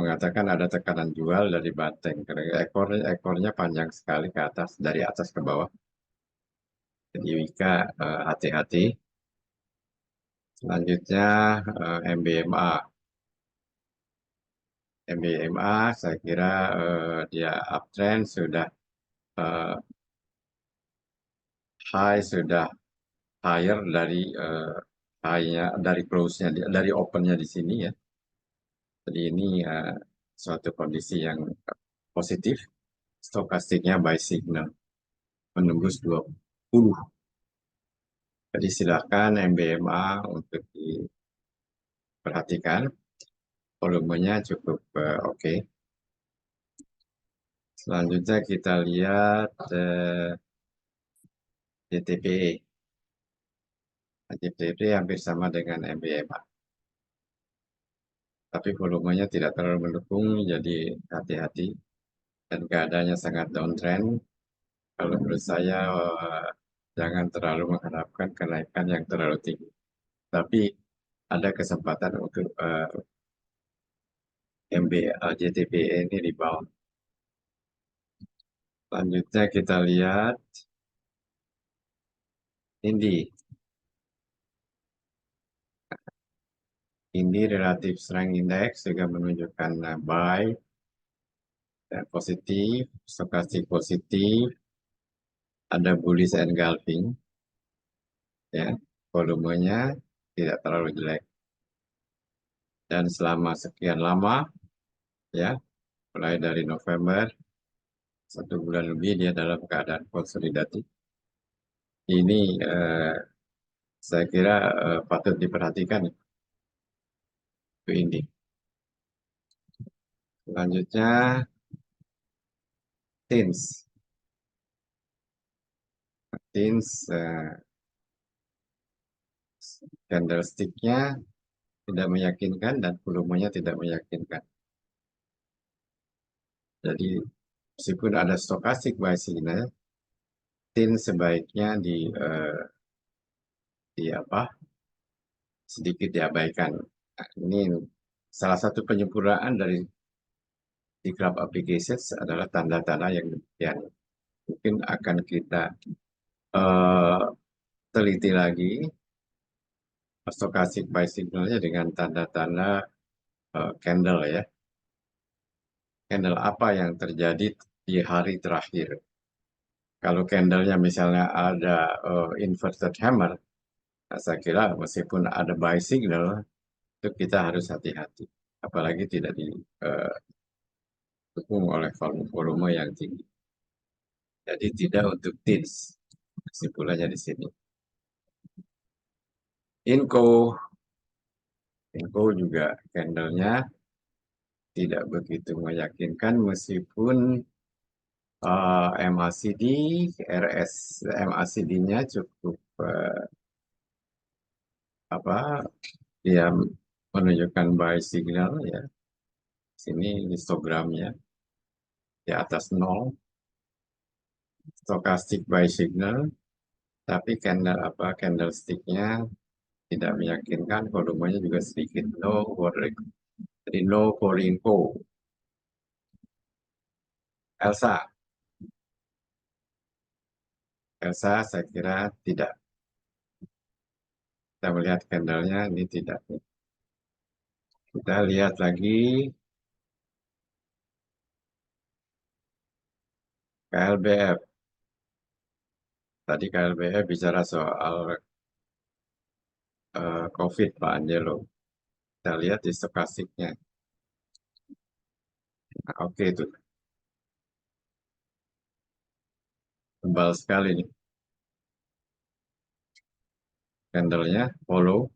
mengatakan ada tekanan jual dari banteng. Karena ekornya panjang sekali ke atas, dari atas ke bawah. Jadi Wika hati-hati. Selanjutnya MBMA. MBMA saya kira dia uptrend sudah eh, high sudah higher dari high-nya, dari close-nya, dari open-nya di sini ya. Jadi ini suatu kondisi yang positif. Stokastiknya buy signal menembus 20. Jadi silakan MBMA untuk diperhatikan. Volumenya cukup oke. Selanjutnya kita lihat JTPE. JTPE hampir sama dengan MBMA. Tapi volumenya tidak terlalu mendukung, jadi hati-hati. Dan keadaannya sangat downtrend. Kalau menurut saya jangan terlalu mengharapkan kenaikan yang terlalu tinggi. Tapi ada kesempatan untuk JTPE ini rebound. Selanjutnya kita lihat Indi. Indi relatif strength index juga menunjukkan buy dan positif, stokastik positif, ada bullish engulfing, ya, volumenya tidak terlalu jelek. Dan selama sekian lama, ya, mulai dari November, 1 bulan lebih dia dalam keadaan konsolidatif. Ini saya kira patut diperhatikan itu Indi. Selanjutnya Tins. Tins candlestick-nya tidak meyakinkan dan volumenya tidak meyakinkan. Jadi meskipun ada stokastik buy signal, Tins sebaiknya di apa sedikit diabaikan. Nah, ini salah satu penyempurnaan dari di Graph Applications adalah tanda-tanda yang demikian. Mungkin akan kita eh, teliti lagi stokastik buy signalnya dengan tanda-tanda candle ya. Candle apa yang terjadi di hari terakhir. Kalau candlenya misalnya ada inverted hammer, nah, saya kira meskipun ada buy signal, itu kita harus hati-hati. Apalagi tidak didukung oleh volume yang tinggi. Jadi tidak untuk teens. Kesimpulannya di sini. Inco juga candlenya tidak begitu meyakinkan meskipun MACD, MACD-nya cukup apa? Dia menunjukkan buy signal ya. Sini histogramnya di atas 0, stokastik buy signal, tapi candlestick-nya tidak meyakinkan, volumenya juga sedikit no worry. Jadi no for info. Elsa saya kira tidak. Kita melihat candlenya ini tidak. Kita lihat lagi KLBF. Tadi KLBF bicara soal COVID, Pak Angelo. Kita lihat di stokastiknya. Nah, oke itu. Tebal sekali nih. candlenya follow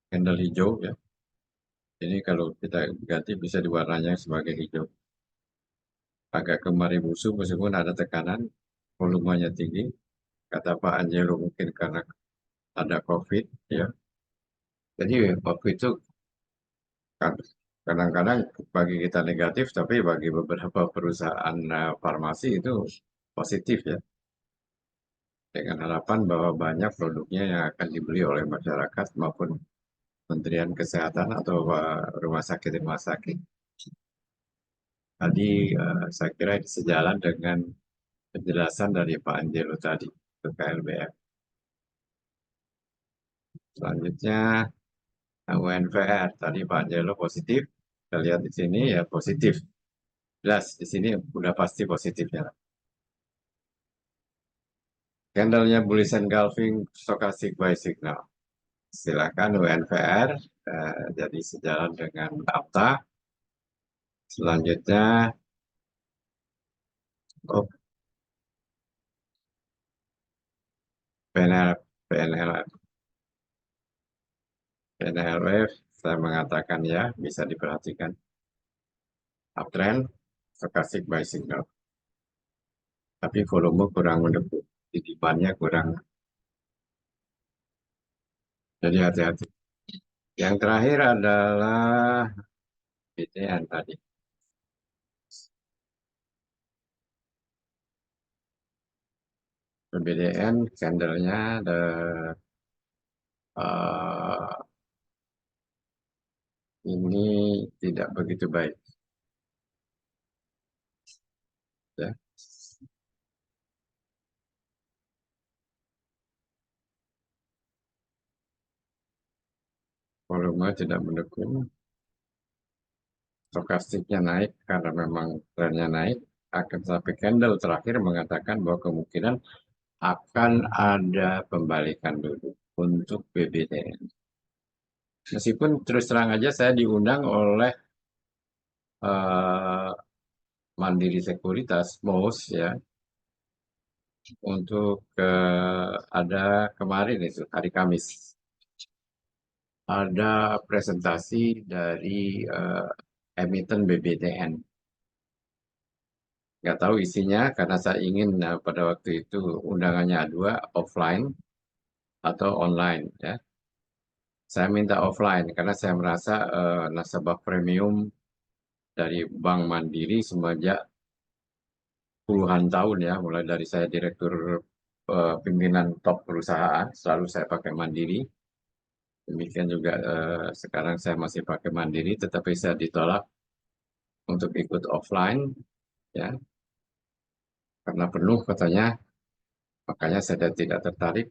candle hijau ya. Ini kalau kita ganti bisa diwarnanya sebagai hijau. Agak kemari busuk meskipun ada tekanan, volumenya tinggi. Kata Pak Angelo mungkin karena ada COVID ya. Jadi waktu itu kan kadang-kadang bagi kita negatif, tapi bagi beberapa perusahaan farmasi itu positif ya. Dengan harapan bahwa banyak produknya yang akan dibeli oleh masyarakat maupun Kementerian Kesehatan atau rumah sakit. Tadi saya kira ini sejalan dengan penjelasan dari Pak Angelo tadi ke KLBF. Selanjutnya UNVR tadi Pak Angelo positif. Kita lihat di sini ya positif. Jelas di sini udah pasti positif ya. Candlenya bullish engulfing stochastic buy signal. Silakan UNVR jadi sejalan dengan APTA. Selanjutnya oh, PNLF. PNLF saya mengatakan ya bisa diperhatikan. Uptrend stochastic buy signal. Tapi volume kurang mendukung. Titipannya kurang. Jadi hati-hati. Yang terakhir adalah BTN tadi. BDN candlenya ini tidak begitu baik. Ya. Volume tidak mendukung. Stokastiknya naik karena memang trennya naik. Akan sampai candle terakhir mengatakan bahwa kemungkinan akan ada pembalikan dulu untuk BBTN. Meskipun terus terang aja saya diundang oleh Mandiri Sekuritas, MOS ya, untuk ada kemarin itu hari Kamis ada presentasi dari emiten BBTN. Nggak tahu isinya karena saya ingin pada waktu itu undangannya dua offline atau online ya. Saya minta offline karena saya merasa nasabah premium dari Bank Mandiri semenjak puluhan tahun ya, mulai dari saya direktur pimpinan top perusahaan selalu saya pakai Mandiri. Demikian juga sekarang saya masih pakai Mandiri, tetapi saya ditolak untuk ikut offline ya karena penuh katanya. Makanya saya tidak tertarik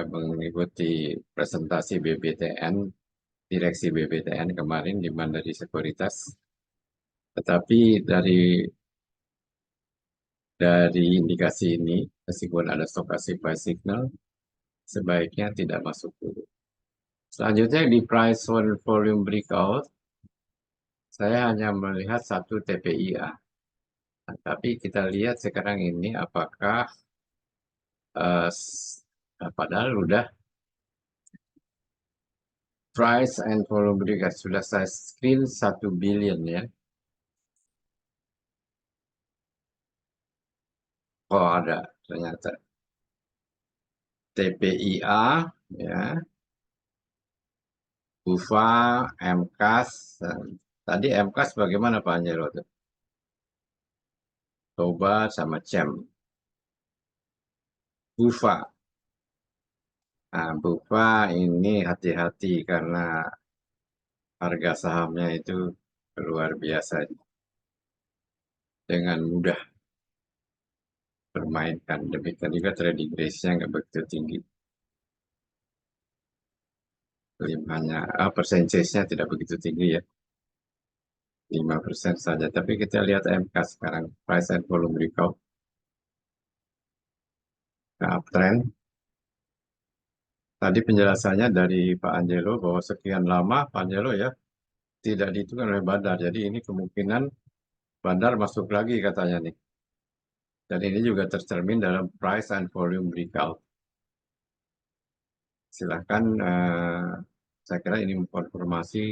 mengikuti presentasi BBTN, direksi BBTN kemarin di Mandiri Sekuritas. Tetapi dari indikasi ini, meskipun ada stokastik buy signal, sebaiknya tidak masuk dulu. Selanjutnya di price volume breakout, saya hanya melihat satu TPIA. Nah, tapi kita lihat sekarang ini apakah padahal udah price and volume breakout sudah saya screen 1 billion ya. Oh ada ternyata TPIA ya, BUFA, MKAS. Tadi MKAS bagaimana Pak Anjero? Toba sama CEM. BUFA. Nah, BUFA ini hati-hati karena harga sahamnya itu luar biasa. Dengan mudah bermainkan. Demikian juga trading ratio-nya nggak begitu tinggi. Hanya persentasenya tidak begitu tinggi ya. 5% saja. Tapi kita lihat MK sekarang. Price and volume breakout. Ke uptrend. Tadi penjelasannya dari Pak Angelo bahwa sekian lama Pak Angelo ya tidak dihitungkan oleh Bandar. Jadi ini kemungkinan Bandar masuk lagi katanya nih. Dan ini juga tercermin dalam price and volume breakout. Silahkan, saya kira ini konfirmasi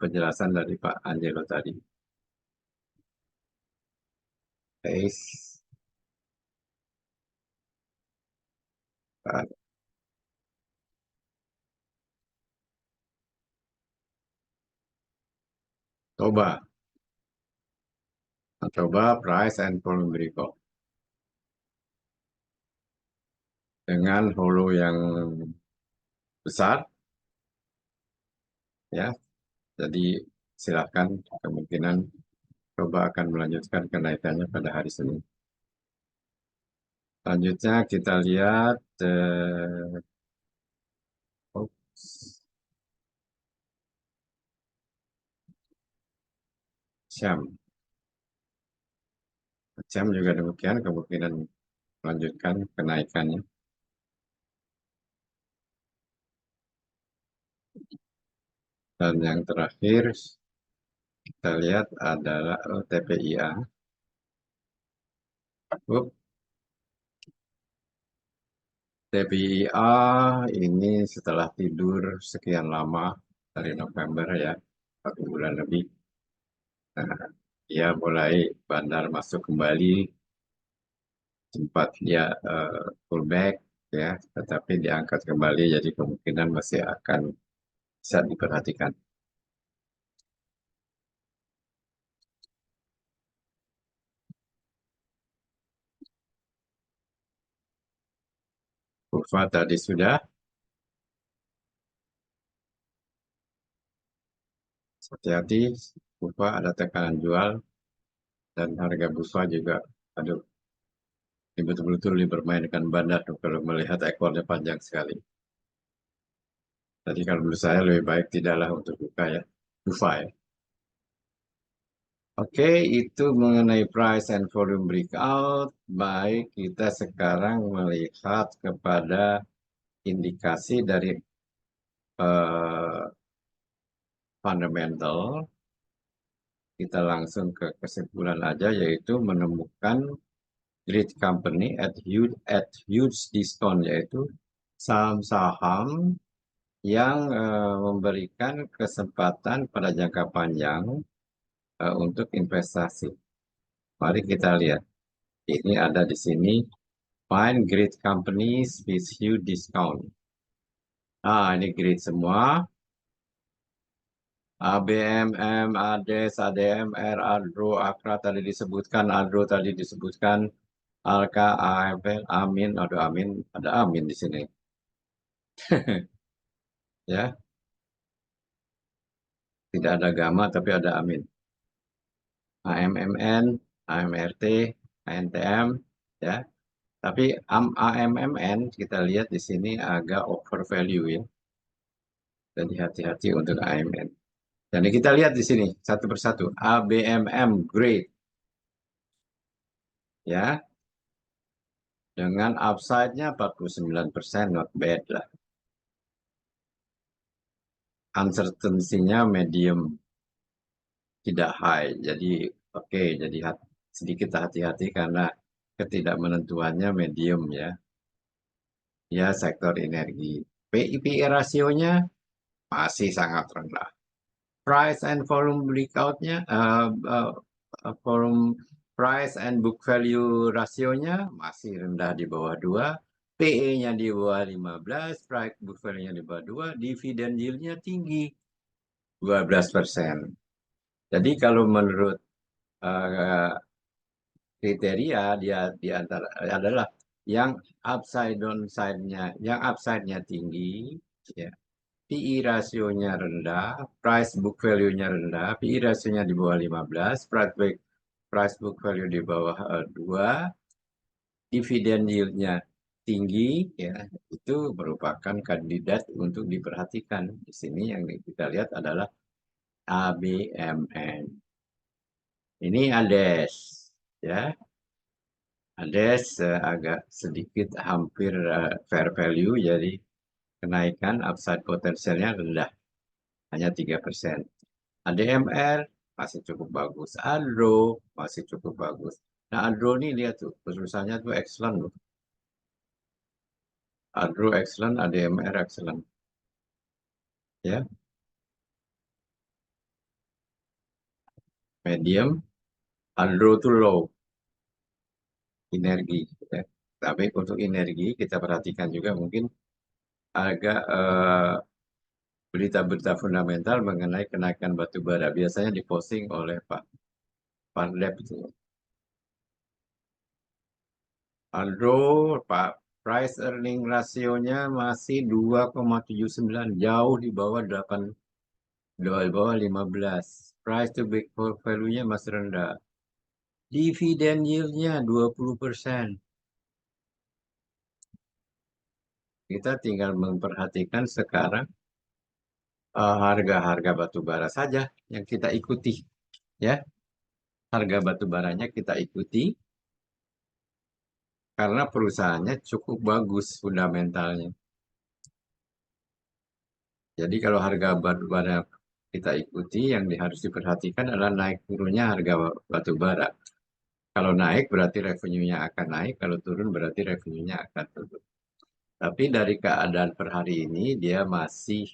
penjelasan dari Pak Angelo tadi. Guys, Pak, coba price and volume berikut dengan holo yang besar, ya. Jadi silahkan, kemungkinan coba akan melanjutkan kenaikannya pada hari Senin. Selanjutnya kita lihat oops, Syam. Syam juga demikian, kemungkinan melanjutkan kenaikannya. Dan yang terakhir kita lihat adalah TPIA. TPIA ini setelah tidur sekian lama dari November, ya, 1 bulan lebih. Nah, dia mulai bandar masuk kembali, sempat dia pullback, ya, tetapi diangkat kembali, jadi kemungkinan masih akan bisa diperhatikan. Kurva tadi sudah, hati-hati, kurva ada tekanan jual, dan harga bursa juga, aduh, ini betul-betul bermain dengan bandar tuh, kalau melihat ekornya panjang sekali. Jadi kalau menurut saya lebih baik tidaklah untuk buka, ya, buka, ya. Oke, itu mengenai price and volume breakout. Baik, kita sekarang melihat kepada indikasi dari eh, fundamental. Kita langsung ke kesimpulan aja, yaitu menemukan great company at huge discount, yaitu saham-saham yang memberikan kesempatan pada jangka panjang untuk investasi. Mari kita lihat. Ini ada di sini, find great companies with huge discount. Ah, ini great semua. ABMM, ADES, ADMR, ADRO, AKRA tadi disebutkan, ADRO tadi disebutkan, Alka, AFL, Amin, aduh Amin, ada Amin di sini. Ya, tidak ada Gamma tapi ada Amin. AMMN, AMRT, ANTM, ya. Tapi AMMN kita lihat di sini agak over value, ya. Jadi hati-hati untuk AMN. Jadi kita lihat di sini satu persatu. ABMM grade, ya, dengan upside-nya 49%, not bad lah. Uncertainty-nya medium, tidak high. Jadi oke, jadi sedikit hati-hati karena ketidakmenentuannya medium, ya. Ya, sektor energi. PI/PE rasionya masih sangat rendah. Price and volume breakout-nya, volume price and book value rasionya masih rendah di bawah 2, PE-nya di bawah 15, price book value-nya di bawah 2, dividend yield-nya tinggi, 12%. Jadi kalau menurut uh, kriteria, dia di antara adalah yang upside-nya tinggi, ya. PE rasionya rendah, price book value-nya rendah, PE rasionya di bawah 15, price book value di bawah 2, dividen yield-nya tinggi, ya, itu merupakan kandidat untuk diperhatikan. Di sini yang kita lihat adalah ABMN. Ini ADES, ya. ADES agak sedikit hampir fair value, jadi kenaikan upside potensialnya rendah, hanya 3%. ADMR masih cukup bagus, Adro masih cukup bagus. Nah, Adro ini lihat tuh, perusahaannya tuh excellent loh. Adro excellent, ADMR excellent. Ya, medium, Adro itu low energi. Ya. Tapi untuk energi kita perhatikan juga mungkin agak berita-berita fundamental mengenai kenaikan batu bara. Biasanya diposting oleh Pak Pandep itu. Aldo, Pak, price earning rasionya masih 2,79, jauh di bawah 8, di bawah 15. Price to book value-nya masih rendah. Dividen yield-nya 20%. Kita tinggal memperhatikan sekarang harga-harga batu bara saja yang kita ikuti, ya. Harga batu baranya kita ikuti karena perusahaannya cukup bagus fundamentalnya. Jadi kalau harga batu bara kita ikuti, yang harus diperhatikan adalah naik turunnya harga batu bara. Kalau naik berarti revenue-nya akan naik, kalau turun berarti revenue-nya akan turun. Tapi dari keadaan per hari ini, dia masih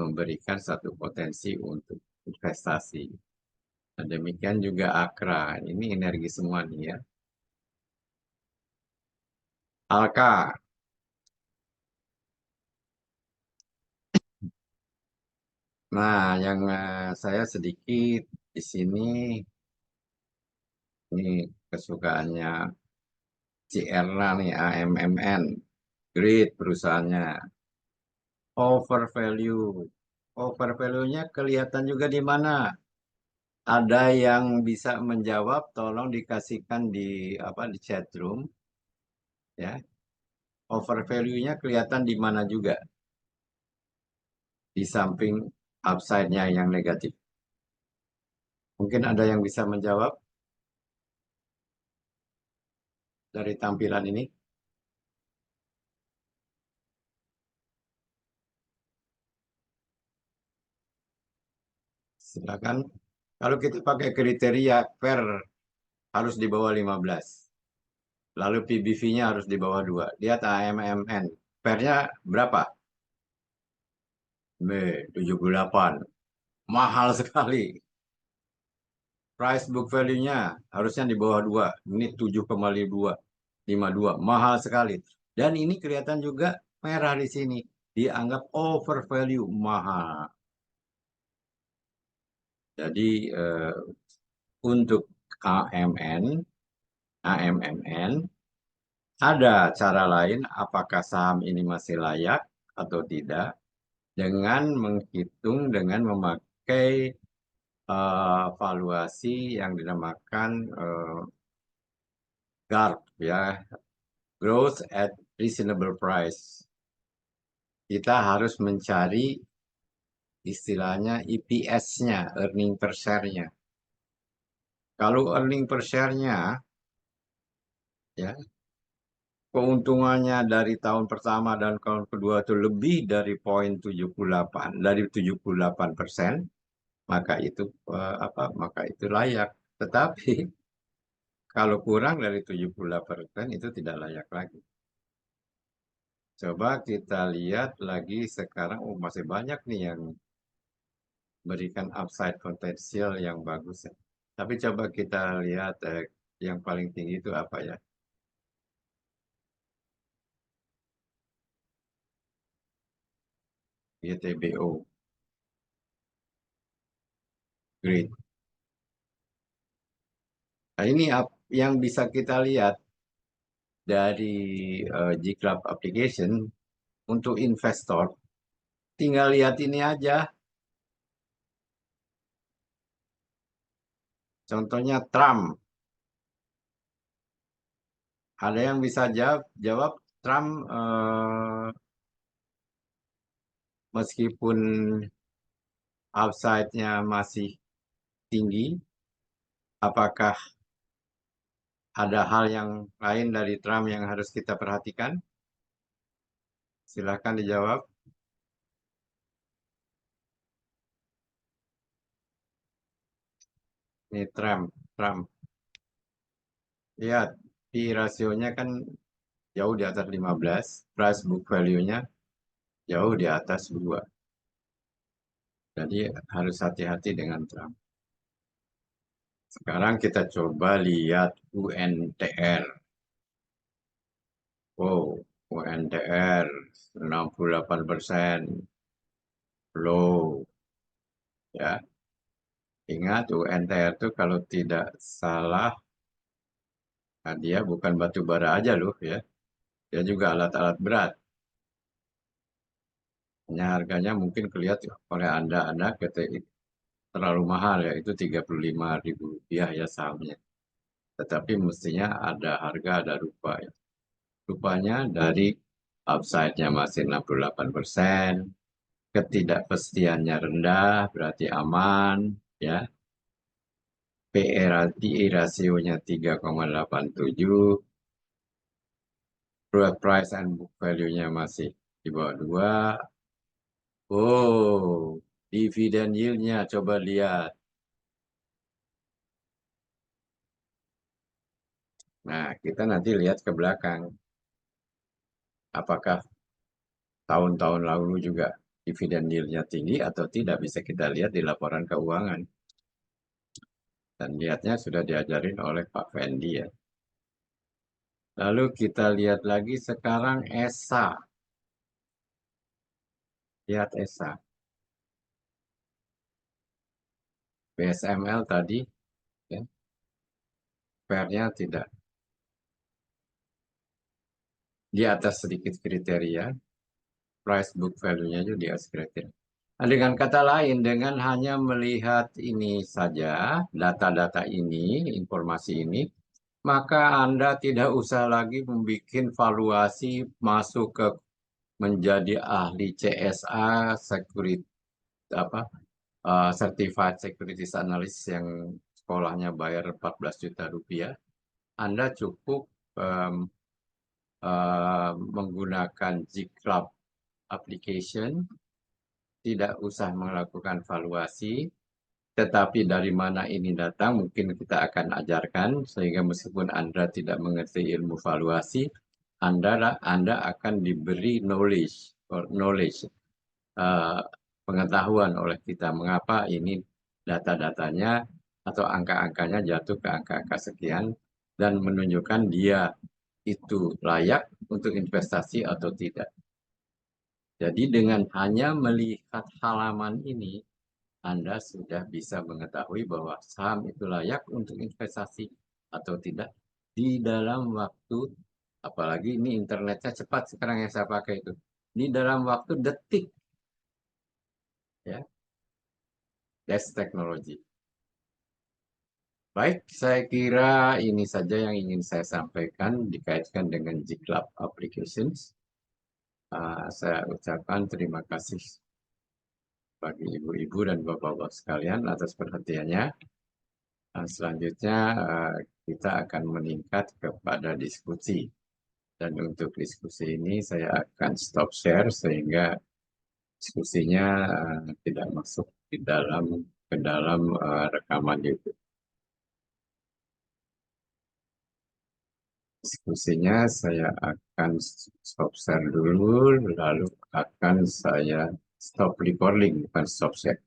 memberikan satu potensi untuk investasi. Dan demikian juga Akra, ini energi semua nih ya. Alka, nah yang saya sedikit di sini, ini kesukaannya si Erna nih, AMMN, great perusahaannya, over value. Over value-nya kelihatan juga di mana. Ada yang bisa menjawab, tolong dikasihkan di apa di chat room ya. Over value-nya kelihatan di mana juga di samping upside-nya yang negatif. Mungkin ada yang bisa menjawab dari tampilan ini. Silakan. Kalau kita pakai kriteria fair harus di bawah 15. Lalu PBV-nya harus di bawah 2. Lihat AMMN. Fairnya berapa? 78. Mahal sekali. Price book value-nya harusnya di bawah 2. Ini 7,52. Mahal sekali. Dan ini kelihatan juga merah di sini. Dianggap over value, mahal. Jadi untuk AMN, AMMN, ada cara lain apakah saham ini masih layak atau tidak dengan menghitung dengan memakai valuasi yang dinamakan GARP ya, growth at reasonable price. Kita harus mencari istilahnya EPS-nya, earning per share-nya. Kalau earning per share-nya ya, keuntungannya dari tahun pertama dan tahun kedua itu lebih dari poin 78, dari 78%, maka itu maka itu layak. Tetapi kalau kurang dari 78% itu tidak layak lagi. Coba kita lihat lagi sekarang, masih banyak nih yang berikan upside potensial yang bagus ya. Tapi coba kita lihat yang paling tinggi itu apa ya? YTBO, Great. Nah ini yang bisa kita lihat dari GClub application untuk investor. Tinggal lihat ini aja. Contohnya Trump. Ada yang bisa jawab Trump meskipun upside-nya masih tinggi, apakah ada hal yang lain dari Trump yang harus kita perhatikan? Silahkan dijawab. Ini Trump. Lihat, P rasionya kan jauh di atas 15, price book value-nya jauh di atas 2. Jadi harus hati-hati dengan Trump. Sekarang kita coba lihat UNTR. Wow, UNTR 68% low. Ya, ingat UNTR itu kalau tidak salah, nah dia bukan batu bara aja loh ya. Dia juga alat-alat berat. Hanya harganya mungkin kelihatan oleh Anda terlalu mahal ya, itu Rp35.000 ya sahamnya. Tetapi mestinya ada harga, ada rupa ya. Rupanya dari upside-nya masih 68%, ketidakpastiannya rendah, berarti aman, ya. PE rasionya 3,87, price and book value-nya masih di bawah 2. Oh, dividen yield-nya coba lihat. Nah, kita nanti lihat ke belakang. Apakah tahun-tahun lalu juga dividen yield-nya tinggi atau tidak, bisa kita lihat di laporan keuangan. Dan lihatnya sudah diajarin oleh Pak Fendi ya. Lalu kita lihat lagi sekarang ESA. Lihat ESA. BSML tadi, ya, pair-nya tidak di atas sedikit kriteria, price book value-nya juga di atas kriteria. Nah, dengan kata lain, dengan hanya melihat ini saja, data-data ini, informasi ini, maka Anda tidak usah lagi membuat valuasi masuk ke menjadi ahli CSA, apa, Certified Securities Analyst yang sekolahnya bayar 14 juta rupiah. Anda cukup menggunakan G-Club application, tidak usah melakukan valuasi, tetapi dari mana ini datang mungkin kita akan ajarkan, sehingga meskipun Anda tidak mengerti ilmu valuasi, Anda akan diberi knowledge, eh, pengetahuan oleh kita mengapa ini data-datanya atau angka-angkanya jatuh ke angka-angka sekian dan menunjukkan dia itu layak untuk investasi atau tidak. Jadi dengan hanya melihat halaman ini, Anda sudah bisa mengetahui bahwa saham itu layak untuk investasi atau tidak di dalam waktu, apalagi ini internetnya cepat sekarang yang saya pakai itu, di dalam waktu detik, ya, that's technology. Baik, saya kira ini saja yang ingin saya sampaikan dikaitkan dengan G-Club Applications. Saya ucapkan terima kasih bagi ibu-ibu dan bapak-bapak sekalian atas perhatiannya. Selanjutnya kita akan meningkat kepada diskusi. Dan untuk diskusi ini saya akan stop share sehingga diskusinya tidak masuk ke dalam rekaman YouTube. Diskusinya saya akan stop share dulu, lalu akan saya stop recording, bukan stop share.